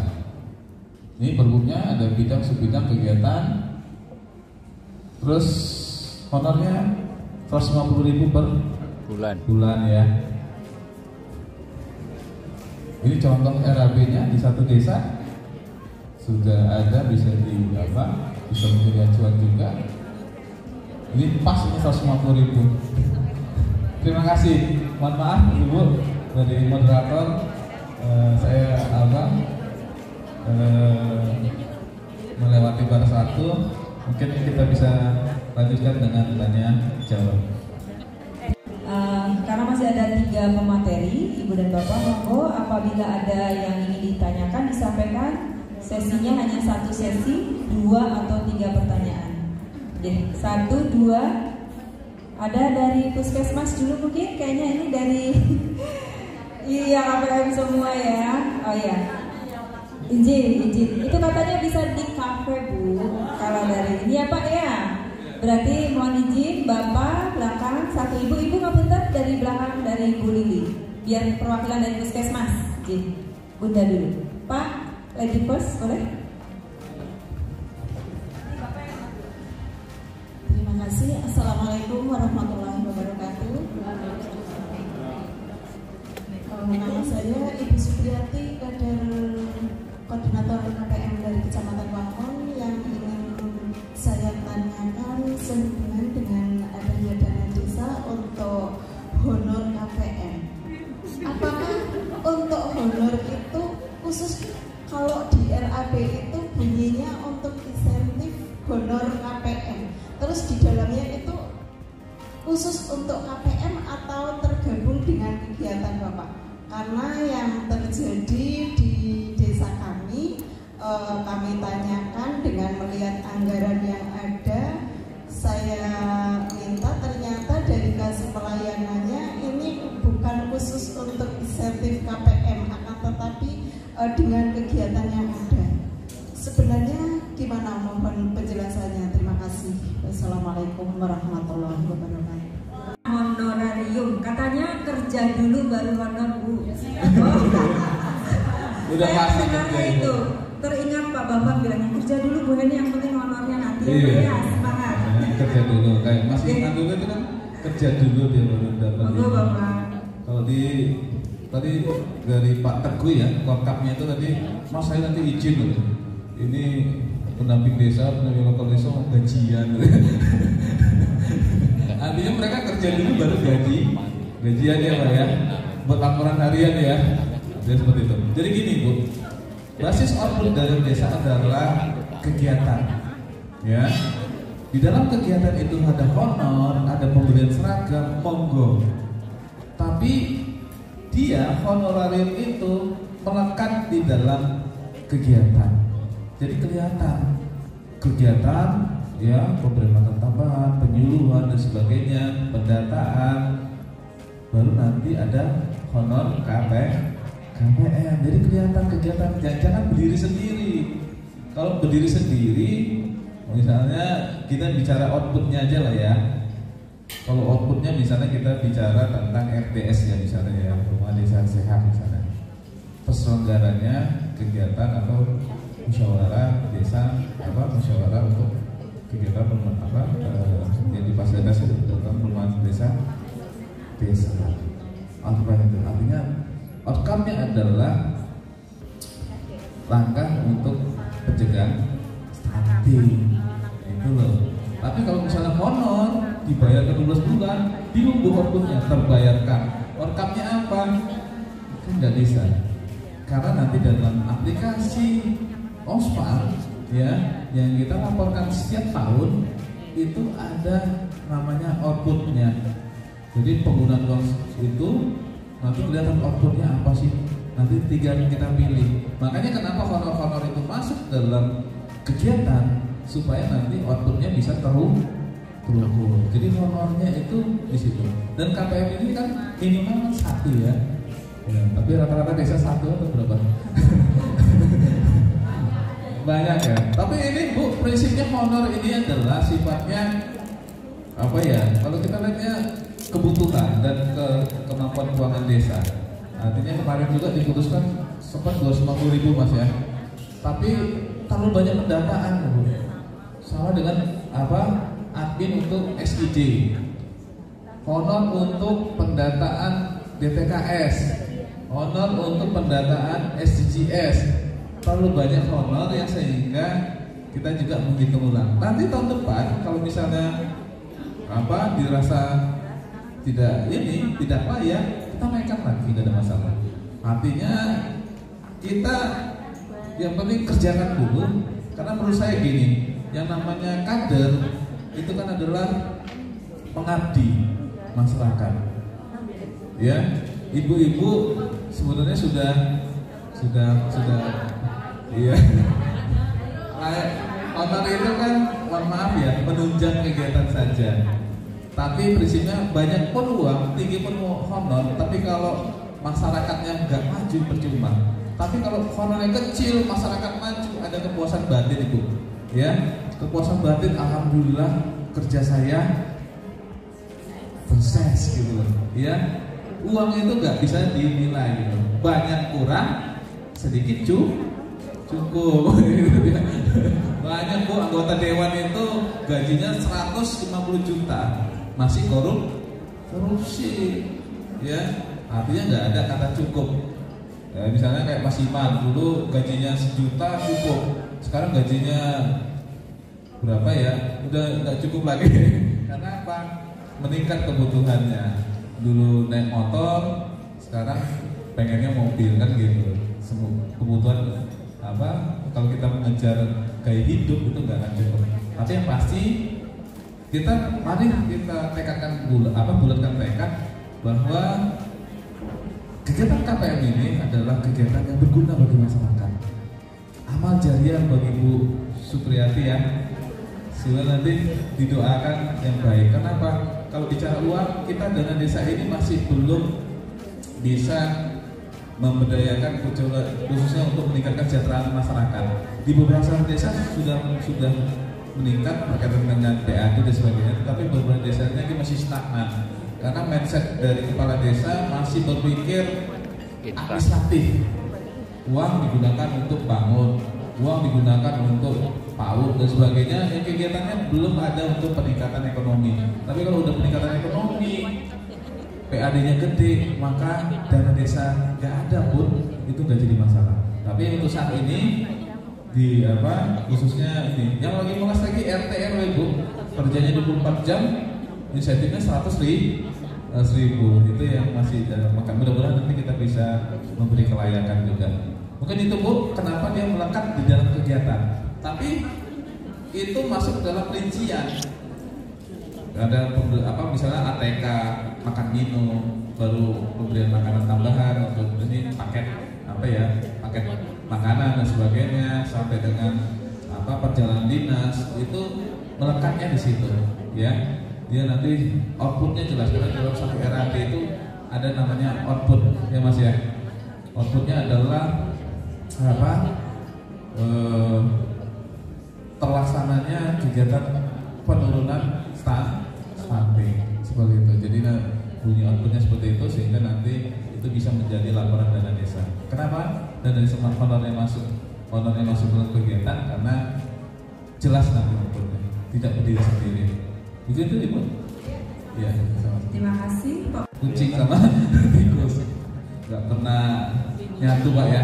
Speaker 4: Ini berhubungnya ada bidang subbidang kegiatan. Terus honornya 150.000 per bulan ya. Ini contoh RAB-nya di satu desa sudah ada, bisa bisa menjadi acuan juga. Ini pas ini 150.000. Terima kasih. Mohon maaf Ibu dari moderator, saya melewati bar satu. Mungkin kita bisa lanjutkan dengan tanya jawab.
Speaker 1: Karena masih ada 3 pemateri, Ibu dan Bapak, monggo apabila ada yang ingin ditanyakan disampaikan. Sesinya hanya 1 sesi, 2 atau 3 pertanyaan. 1, 2. Ada dari Puskesmas dulu mungkin, kayaknya ini dari iya KPM semua ya. Oh ya, izin. Itu katanya bisa di kafe Bu. Kalau dari ini ya Pak ya. Berarti mohon izin Bapak belakang, 1 Ibu ngapunten dari belakang dari Bu Lili. Biar perwakilan dari Puskesmas. Izin Bunda dulu. Pak, lady first boleh?
Speaker 5: Terima kasih. Assalamualaikum warahmatullahi wabarakatuh. Nama saya Ibu Supriyati, kader koordinator KPM dari Kecamatan Wangon. Yang ingin saya tanyakan sehubungan dengan adanya dana desa untuk honor KPM. Apakah untuk honor itu khusus, kalau di RAB itu bunyinya untuk insentif honor KPM, terus di dalamnya itu khusus untuk KPM atau tergabung dengan kegiatan Bapak? Karena yang terjadi di desa kami tanyakan dengan melihat anggaran yang ada, saya minta ternyata dari kasih pelayanannya ini bukan khusus untuk insentif KPM, akan tetapi dengan kegiatan yang ada. Sebenarnya gimana, mohon penjelasannya. Terima kasih. Wassalamualaikum warahmatullahi wabarakatuh.
Speaker 1: Honorarium, katanya kerja dulu baru honor Bu.
Speaker 4: Udah pasti
Speaker 1: kerja itu. Teringat Pak Bambang bilangnya kerja dulu Bu Heni, yang penting honornya nanti.
Speaker 4: Iya.
Speaker 1: Ya, semangat.
Speaker 4: Kerja dulu, kayak Mas Iman dulu itu kan kerja dulu dia baru dapat.
Speaker 1: Monggo Bapak.
Speaker 4: Kalau tadi dari Pak Teguh ya, lengkapnya itu tadi, Mas saya nanti izin loh. Ini pendamping desa, pendamping lokal desa mau gajian. Artinya mereka kerja dulu baru gajian ya Pak ya, buat laporan harian ya. Jadi seperti itu. Jadi gini Bu, basis output dari desa adalah kegiatan, ya. Di dalam kegiatan itu ada honor, ada pemberian seragam, monggo. Tapi dia honorarium itu melekat di dalam kegiatan. Jadi kelihatan kegiatan ya, pemberian makan tambahan, penyuluhan dan sebagainya, pendataan, baru nanti ada honor KPM. Jadi kelihatan kegiatan, jangan berdiri sendiri. Kalau berdiri sendiri, misalnya kita bicara outputnya aja lah ya. Kalau outputnya misalnya kita bicara tentang RDS ya, misalnya ya, rumah desa sehat misalnya. Peselenggaranya kegiatan atau musyawarah desa, musyawarah untuk kegiatan yang difasilitasi dalam perumahan desa. Artinya outcome-nya adalah langkah untuk pencegahan stunting itu loh. Tapi kalau misalnya honor dibayar ke 12 bulan, bingung bu outputnya, terbayarkan. Outcome-nya apa? Kan nggak bisa. Karena nanti dalam aplikasi OSPAR ya, yang kita laporkan setiap tahun itu ada namanya outputnya. Jadi penggunaan uang itu nanti kelihatan outputnya apa sih, nanti tinggal kita pilih. Makanya kenapa honor-honor itu masuk dalam kegiatan, supaya nanti outputnya bisa terukur. Jadi honornya itu di situ. Dan KPM ini kan minimal 1 ya. Tapi rata-rata desa 1 atau berapa? Banyak ya. Tapi ini Bu, prinsipnya honor ini adalah sifatnya apa ya? Kalau kita lihatnya kebutuhan dan kemampuan keuangan desa. Artinya kemarin juga diputuskan sempat 250.000 Mas ya. Tapi terlalu banyak pendataan, Bu. Sama dengan apa? Admin untuk SID, honor untuk pendataan DTKS, honor untuk pendataan SDGs. Terlalu banyak honor yang sehingga kita juga menghitung ulang. Nanti tahun depan kalau misalnya apa dirasa tidak layak, kita naikkan lagi, tidak ada masalah. Artinya kita yang penting kerjakan dulu, karena menurut saya gini, yang namanya kader itu kan adalah pengabdi masyarakat. Ya, ibu-ibu sebenarnya sudah iya. Honor itu kan, mohon maaf ya, menunjang kegiatan saja. Tapi prinsipnya banyak pun uang, tinggi pun honor, tapi kalau masyarakatnya nggak maju percuma. Tapi kalau honornya kecil, masyarakat maju, ada kepuasan batin itu. Ya, kepuasan batin, alhamdulillah kerja saya sukses gitu loh. Ya, uang itu nggak bisa dinilai gitu. Banyak kurang, sedikit cukup. Banyak Bu, anggota dewan itu gajinya 150 juta, masih korupsi. Ya, artinya nggak ada kata cukup. Ya, misalnya kayak Mas Iman dulu gajinya 1 juta cukup, sekarang gajinya berapa ya? Udah nggak cukup lagi. Karena apa? Meningkat kebutuhannya. Dulu naik motor, sekarang pengennya mobil kan gitu. Semua kebutuhan apa? Kalau kita mengejar gaya hidup itu nggak akan cukup. Tapi yang pasti mari kita tekadkan bulatkan tekad bahwa kegiatan KPM ini adalah kegiatan yang berguna bagi masyarakat. Amal jariah bagi Bu Supriyati ya. Sehingga nanti didoakan yang baik. Kenapa? Kalau bicara uang, kita dana desa ini masih belum bisa memberdayakan khususnya untuk meningkatkan kesejahteraan masyarakat. Di beberapa desa sudah meningkat berkaitan dengan PAD dan sebagainya, tetapi beberapa desanya ini masih stagnan karena mindset dari kepala desa masih berpikir administratif. Uang digunakan untuk bangun, uang digunakan untuk PAUD dan sebagainya, yang kegiatannya belum ada untuk peningkatan ekonomi. Tapi kalau udah peningkatan ekonomi, PAD-nya gede, maka dana desa nggak ada pun itu nggak jadi masalah. Tapi untuk saat ini di khususnya ini yang lagi mengas lagi RT RW Bu, kerjanya 24 jam, insentifnya 100.000 itu yang masih maka mudah-mudahan nanti kita bisa memberi kelayakan juga. Mungkin itu Bu, kenapa dia melekat di dalam kegiatan. Tapi itu masuk dalam rincian. Ada misalnya ATK, makan minum, baru pemberian makanan tambahan untuk ini paket paket makanan dan sebagainya, sampai dengan perjalanan dinas, itu melekatnya di situ ya. Dia nanti outputnya jelas, karena dalam satu RAD itu ada namanya output ya Mas ya. Outputnya adalah terlaksananya kegiatan penurunan stunting seperti itu. Jadi bunyi outputnya seperti itu, sehingga nanti itu bisa menjadi laporan dana desa. Kenapa? Dan dari semua honornya masuk dalam kegiatan karena jelas nanti outputnya, tidak berdiri sendiri. Begitu Ibu? Ya.
Speaker 1: Terima kasih Pak.
Speaker 4: Kucing sama tikus nggak pernah nyatu Pak ya.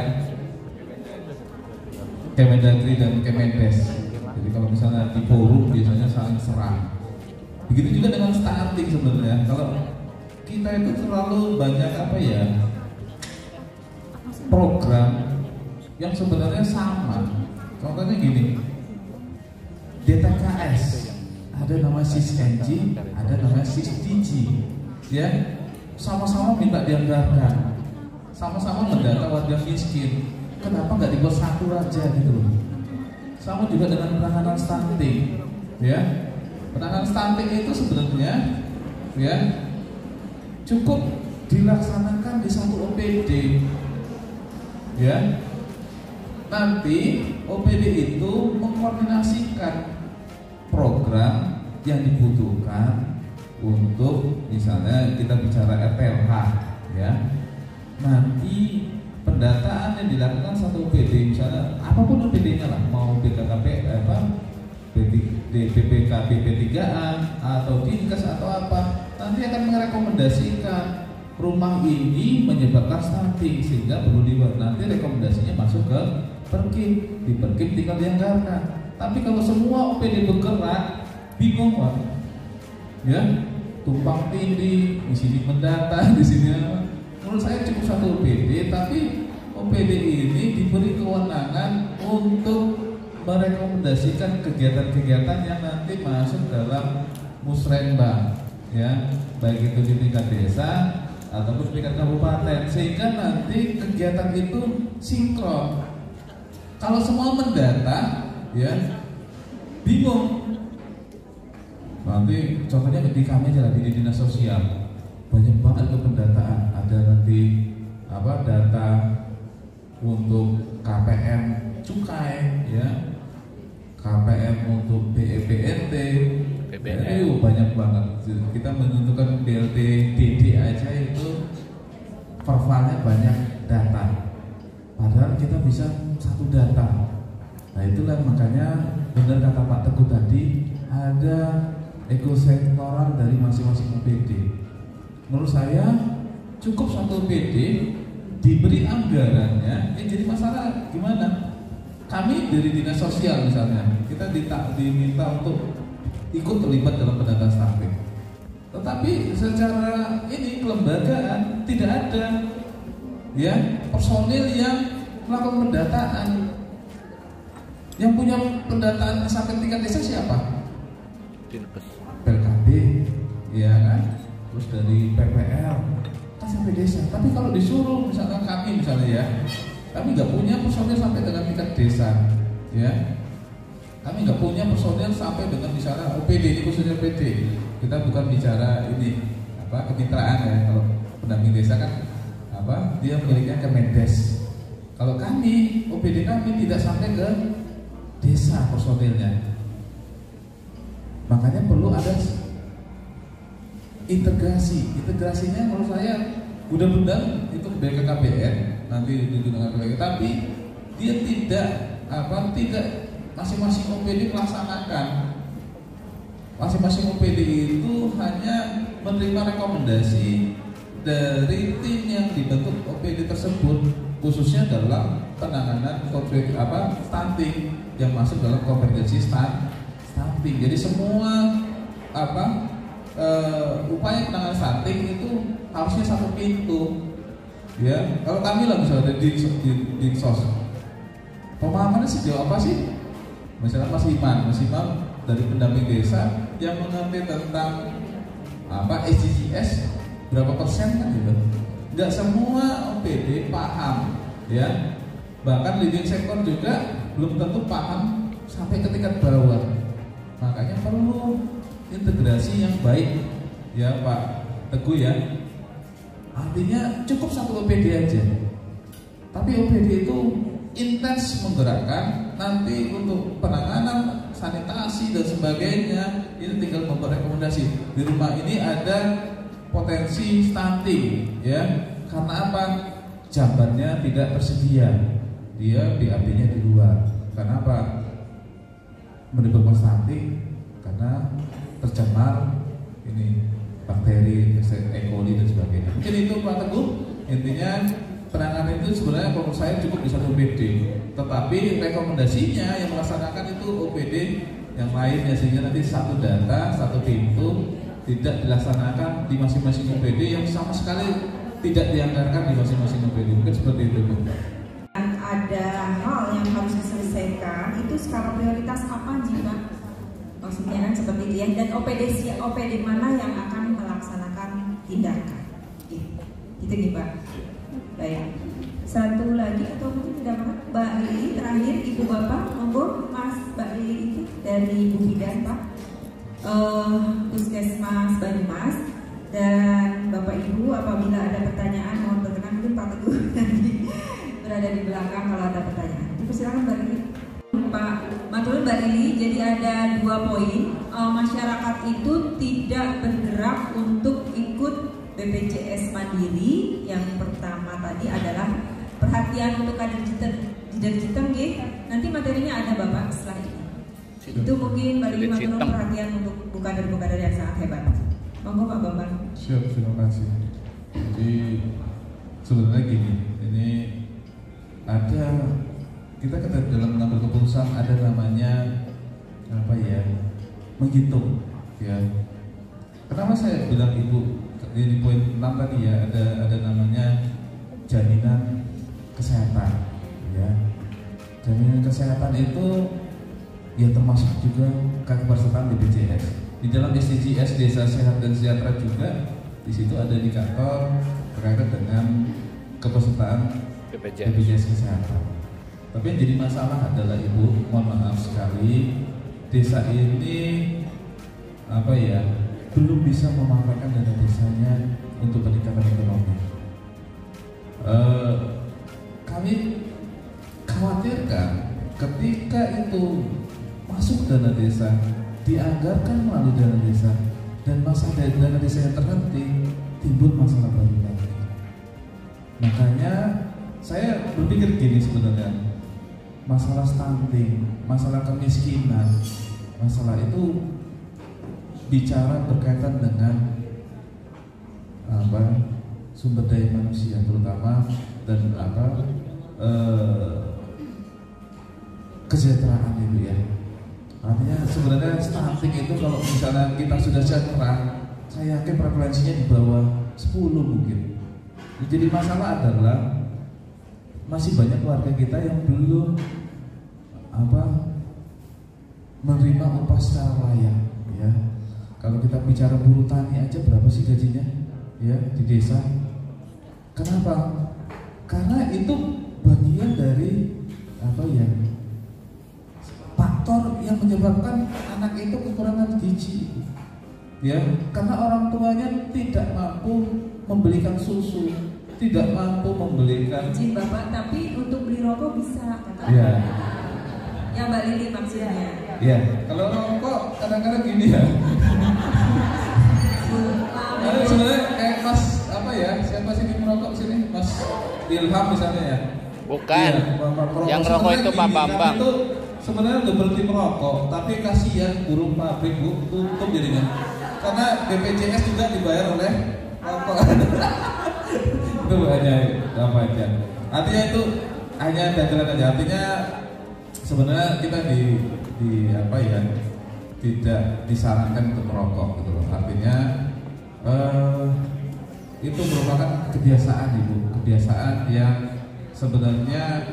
Speaker 4: Kemendagri dan Kemendes. Jadi kalau misalnya di forum biasanya saling serang. Begitu juga dengan stunting sebenarnya. Kalau kita itu terlalu banyak program yang sebenarnya sama. Contohnya gini, DTKS ada nama SIS-NG, ada nama SIS-DG, ya, sama-sama minta dianggarkan, sama-sama mendata warga miskin. Kenapa nggak dibuat satu aja gitu loh? Sama juga dengan penanganan stunting, ya. Penanganan stunting itu sebenarnya, ya, cukup dilaksanakan di satu OPD, ya. Nanti OPD itu mengkoordinasikan program yang dibutuhkan untuk misalnya kita bicara RPLH, ya. Nanti pendataan yang dilakukan satu OPD, misalnya apapun OPD-nya lah, mau BKKP BPKB P3A atau Dinkes atau apa, nanti akan merekomendasikan rumah ini menyebabkan stunting sehingga perlu dibuat. Nanti rekomendasinya masuk ke Perkim, di Perkim tinggal dianggarkan. Tapi kalau semua OPD bergerak, bingung Pak, ya, tumpang tindih, di sini mendata, di sini apa. Menurut saya cukup satu OPD, tapi OPD ini diberi kewenangan untuk merekomendasikan kegiatan-kegiatan yang nanti masuk dalam musrenbang, ya, baik itu di tingkat desa ataupun tingkat kabupaten, sehingga nanti kegiatan itu sinkron. Kalau semua mendata, ya, bingung. Nanti contohnya di kami aja di dinas sosial banyak banget ke pendataan. Ada nanti apa data untuk KPM cukai, ya, KPM untuk BEPNT, itu banyak banget. Kita menentukan BLT DD aja itu pervalnya banyak data. Padahal kita bisa satu data. Nah itulah makanya benar kata Pak Teguh tadi, ada ekosektoral dari masing-masing OPD. Menurut saya cukup satu OPD diberi anggarannya. Jadi masalah gimana? Kami dari dinas sosial misalnya, kita diminta untuk ikut terlibat dalam pendataan stunting. Tetapi secara ini kelembagaan tidak ada, ya, personil yang melakukan pendataan. Yang punya pendataan sampai tingkat desa siapa? PLKB, ya kan? Terus dari PPL kan sampai desa. Tapi kalau disuruh misalkan kami misalnya, ya, kami nggak punya personil sampai dengan tingkat desa, ya. Kami nggak punya personil sampai dengan misalnya OPD, ini khususnya OPD. Kita bukan bicara ini apa kemitraan, ya. Kalau pendamping desa kan apa dia miliknya Kemendes. Kalau kami OPD kami tidak sampai ke desa personilnya, makanya perlu ada integrasi. Integrasinya menurut saya mudah-mudahan itu BKKBN nanti dengan BKKBN, tapi dia tidak masing-masing OPD melaksanakan. Masing-masing OPD itu hanya menerima rekomendasi dari tim yang dibentuk OPD tersebut, khususnya dalam penanganan stunting yang masuk dalam kompetensi stunting. Jadi semua upaya penanganan stunting itu harusnya satu pintu, ya. Kalau kami lah misalnya di sos, pemahamannya sejauh apa sih? Misalnya Mas Iman dari pendamping desa yang mengerti tentang SDGs berapa persen kan gitu. Nggak semua OPD paham, ya. Bahkan leading sektor juga belum tentu paham sampai ke tingkat bawah. Makanya perlu integrasi yang baik, ya Pak Teguh, ya. Artinya cukup satu OPD aja, tapi OPD itu intens menggerakkan nanti untuk penanganan sanitasi dan sebagainya. Itu tinggal membuat rekomendasi. Di rumah ini ada potensi stunting, ya. Karena apa? Jambannya tidak tersedia, dia BAB-nya di luar. Karena apa? Menyebabkan stunting karena tercemar ini bakteri, E. coli dan sebagainya. Mungkin itu Pak Teguh. Intinya penanganan itu sebenarnya kalau saya cukup di satu OPD, tetapi rekomendasinya yang melaksanakan itu OPD yang lainnya, sehingga nanti satu data, satu pintu tidak dilaksanakan di masing-masing OPD yang sama sekali tidak dianggarkan di masing-masing OPD. Mungkin seperti itu, Bu.
Speaker 1: Ada hal yang harus diselesaikan, itu skala prioritas apa jika maksudnya kan seperti itu ya. Dan OPD mana yang akan melaksanakan tindakan gitu nih Pak. Baik, satu lagi atau mungkin tidak Pak, Mbak Lili terakhir, Ibu Bapak, monggo Mas Mbak Lili itu dari Bu Bidan Pak, Puskesmas Banyumas. Dan Bapak Ibu apabila ada pertanyaan mohon berkenan, mungkin Pak Teguh nanti berada di belakang kalau ada pertanyaan. Silakan Mbak Lili. Pak Matul Mbak Lili, jadi ada 2 poin. Masyarakat itu tidak bergerak untuk ikut BPJS Mandiri. Yang pertama tadi adalah perhatian untuk kader Citem, nanti materinya ada Bapak setelah ini. Itu mungkin Mbak Lili Matul perhatian untuk kader-kader yang sangat hebat. Monggo Pak Bambang.
Speaker 2: Siap, terima kasih. Jadi sebenarnya gini, ini ada kita dalam mengambil keputusan ada namanya apa ya, menghitung ya. Kenapa saya bilang Ibu di poin 6 tadi ya, ada namanya jaminan kesehatan ya. Jaminan kesehatan itu ya termasuk juga kepesertaan BPJS. Di dalam SDGs Desa Sehat dan Sejahtera juga di situ ada indikator terkait dengan kepesertaan BPJS Kesehatan. Tapi yang jadi masalah adalah Ibu, mohon maaf sekali, desa ini apa ya, belum bisa memanfaatkan dana desanya untuk peningkatan ekonomi. Kami khawatirkan ketika itu masuk dana desa, dianggarkan melalui dana desa, dan masa dana desa yang terhenti, timbul masalah baru lagi. Makanya saya berpikir gini sebenarnya, masalah stunting, masalah kemiskinan, masalah itu bicara berkaitan dengan sumber daya manusia terutama dan kesejahteraan itu ya. Artinya sebenarnya stunting itu kalau misalnya kita sudah sejahtera, saya yakin prevalensinya di bawah 10 mungkin. Jadi masalah adalah masih banyak warga kita yang belum menerima upah secara layak ya. Kalau kita bicara buruh tani aja berapa sih gajinya ya di desa? Kenapa? Karena itu bagian dari faktor yang menyebabkan anak itu kekurangan gizi ya, karena orang tuanya tidak mampu membelikan susu, tidak mampu membelikan
Speaker 1: izin Bapak, tapi untuk beli rokok bisa kata
Speaker 2: ya.
Speaker 1: Ya Mbak Lili maksudnya
Speaker 2: ya, kalau rokok kadang-kadang gini ya. Sebenarnya kayak Mas siapa sih yang merokok sini, Mas Ilham misalnya ya.
Speaker 3: Bukan,
Speaker 2: ya,
Speaker 3: yang rokok itu Pak Bambang.
Speaker 2: Itu sebenarnya udah berhenti merokok, tapi kasihan buruh pabrik Bu, tutup jadinya. Karena BPJS juga dibayar oleh rokok. Itu hanya apa aja. Artinya itu hanya dagelan aja. Artinya sebenarnya kita tidak disarankan untuk merokok gitu loh. Artinya itu merupakan kebiasaan Ibu, kebiasaan yang sebenarnya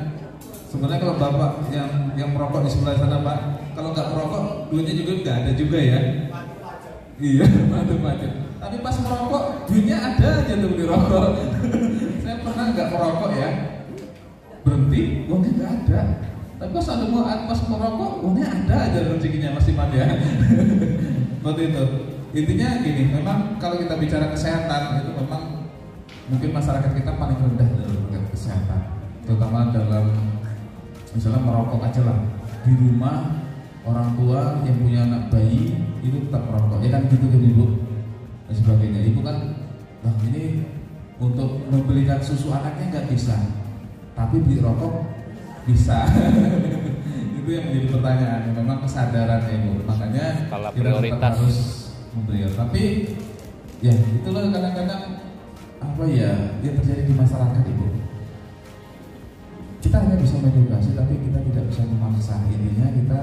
Speaker 2: kalau Bapak yang merokok di sebelah sana Pak, kalau nggak merokok duitnya juga nggak ada juga ya. Iya, macam-macam. Tapi pas merokok duitnya ada aja tuh di rokok. Saya pernah nggak merokok ya, berhenti uangnya nggak ada. Tapi pas merokok uangnya ada aja, rezekinya Mas Iman ya. Seperti itu. Intinya gini, memang kalau kita bicara kesehatan itu memang mungkin masyarakat kita paling rendah dalam kesehatan, terutama dalam misalnya merokok aja lah di rumah, orang tua yang punya anak bayi itu tetap merokok ya kan gitu kan Ibu dan sebagainya. Ibu kan ini untuk membelikan susu anaknya nggak bisa, tapi beli rokok bisa. Itu yang menjadi pertanyaan, memang kesadaran ya Ibu, makanya
Speaker 3: skala
Speaker 2: kita
Speaker 3: prioritas
Speaker 2: harus membeli. Tapi ya itulah kadang-kadang yang terjadi di masyarakat Ibu. Kita hanya bisa mengedukasi, tapi kita tidak bisa memaksa. Intinya kita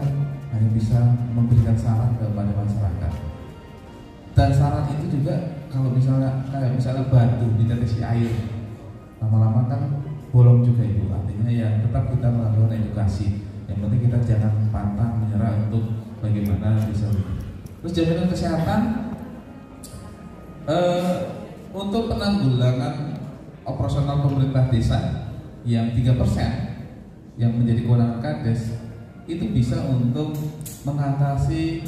Speaker 2: hanya bisa memberikan saran kepada masyarakat. Dan saran itu juga kalau misalnya batu ditetesi air, lama-lama kan bolong juga Ibu. Artinya ya tetap kita melakukan edukasi. Yang penting kita jangan pantang menyerah untuk bagaimana bisa
Speaker 4: Terus jaminan kesehatan untuk penanggulangan operasional pemerintah desa yang 3% yang menjadi kewenangan Kades itu bisa untuk mengatasi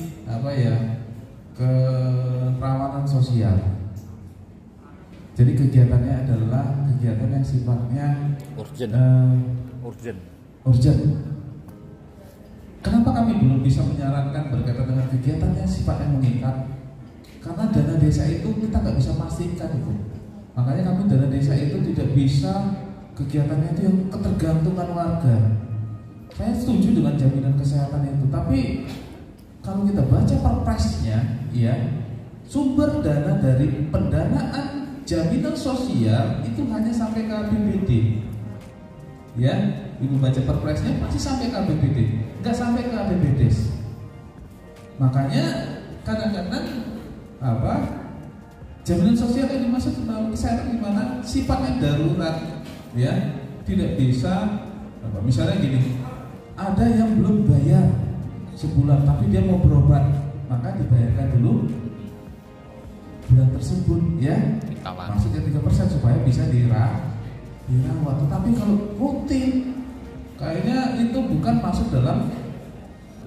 Speaker 4: kerawanan sosial. Jadi kegiatannya adalah kegiatan yang sifatnya urgent. Kenapa kami belum bisa menyarankan berkaitan dengan kegiatan yang sifatnya mengikat? Karena dana desa itu kita nggak bisa pastikan itu. Makanya kami dana desa itu tidak bisa kegiatannya itu yang ketergantungan warga. Saya setuju dengan jaminan kesehatan itu, tapi kalau kita baca perpresnya, ya, sumber dana dari pendanaan jaminan sosial itu hanya sampai ke APBD. Ya, ibu baca perpresnya pasti sampai ke APBD, nggak sampai ke APBDes. Makanya kadang-kadang jaminan sosial yang dimaksud kesehatan gimana? Sifatnya darurat, ya, tidak bisa. Misalnya gini, ada yang belum bayar sebulan tapi dia mau berobat, maka dibayarkan dulu bulan tersebut, ya. Maksudnya 3% supaya bisa dirawat. Tetapi kalau rutin, kayaknya itu bukan masuk dalam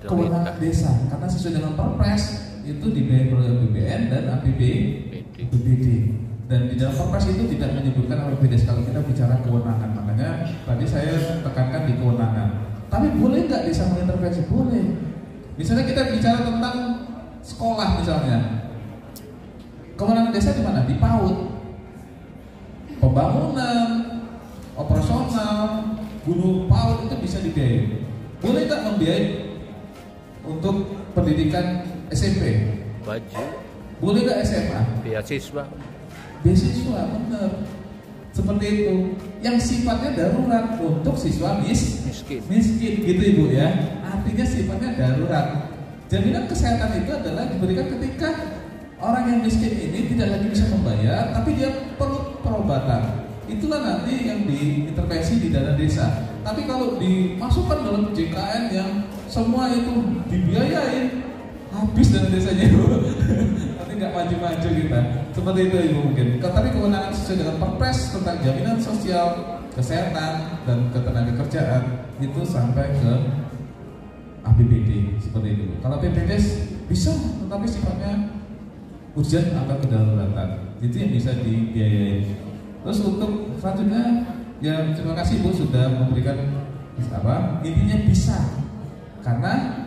Speaker 4: kewenangan desa, karena sesuai dengan perpres itu dibayar oleh APBN dan APBD. Dan di dalam perpres itu tidak menyebutkan APBD kalau kita bicara kewenangan. Makanya tadi saya tekankan di kewenangan. Tapi boleh nggak desa mengintervensi? Boleh. Misalnya kita bicara tentang sekolah misalnya, kewenangan desa di mana? Di PAUD. Pembangunan, operasional, guru PAUD itu bisa dibiayai. Boleh nggak membiayai untuk pendidikan SMP?
Speaker 3: Baju.
Speaker 4: Boleh nggak SMA?
Speaker 3: Beasiswa,
Speaker 4: benar. Seperti itu. Yang sifatnya darurat untuk siswa miskin, gitu Ibu, ya. Artinya sifatnya darurat. Jaminan kesehatan itu adalah diberikan ketika orang yang miskin ini tidak lagi bisa membayar, tapi dia perlu perobatan. Itulah nanti yang diintervensi di dana desa. Tapi kalau dimasukkan dalam JKN yang semua itu dibiayain, habis dana desanya Ibu. Nanti nggak maju-maju kita. Seperti itu Ibu mungkin. Tapi kewenangan sesuai dengan Perpres tentang jaminan sosial, kesehatan, dan ketenagakerjaan itu sampai ke APBD seperti itu. Kalau APBD bisa, tetapi sifatnya urgent atau kedaruratan. Itu yang bisa dibiayai. Terus untuk selanjutnya, ya terima kasih Bu sudah memberikan intinya bisa, karena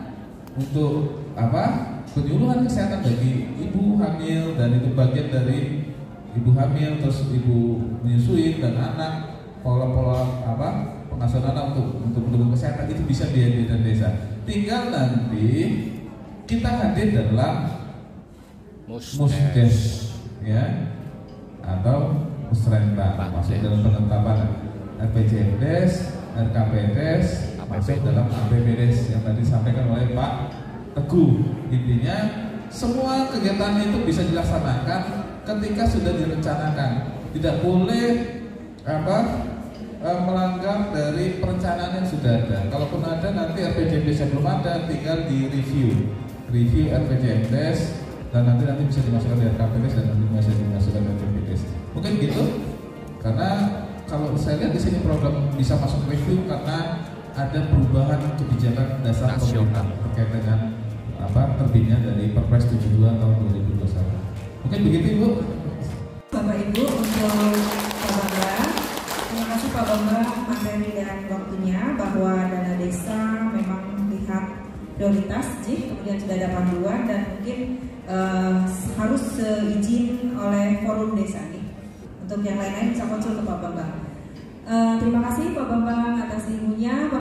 Speaker 4: untuk penyuluhan kesehatan bagi ibu hamil, dan itu bagian dari ibu hamil, terus ibu menyusui dan anak, pola-pola pengasuhan anak untuk mendukung kesehatan itu bisa di dana desa. Tinggal nanti kita hadir dalam musdes, ya, atau musrentan, masuk dalam penetapan RPJMdes, RKPDes, masuk dalam APBDes yang tadi disampaikan oleh Pak Teguh. Intinya semua kegiatan itu bisa dilaksanakan ketika sudah direncanakan. Tidak boleh melanggar dari perencanaan yang sudah ada. Kalaupun ada, nanti RPJMdes yang belum ada tinggal di review RPJMdes, dan nanti bisa dimasukkan di RKPDes dan nanti bisa dimasukkan di RPJMdes. Mungkin gitu. Karena kalau saya lihat di sini program bisa masuk review karena ada perubahan kebijakan dasar pemerintah terkait dengan terbitnya dari Perpres 72 tahun 2021. Mungkin begitu Ibu.
Speaker 1: Bapak Ibu, untuk Pak Bambang, terima kasih Pak Bambang materi dan waktunya, bahwa dana desa memang lihat prioritas JIF, kemudian sudah ada panduan, dan mungkin harus seizin oleh forum desa nih. Untuk yang lain-lain bisa konsul ke Pak Bambang. Terima kasih Pak Bambang atas ilmunya.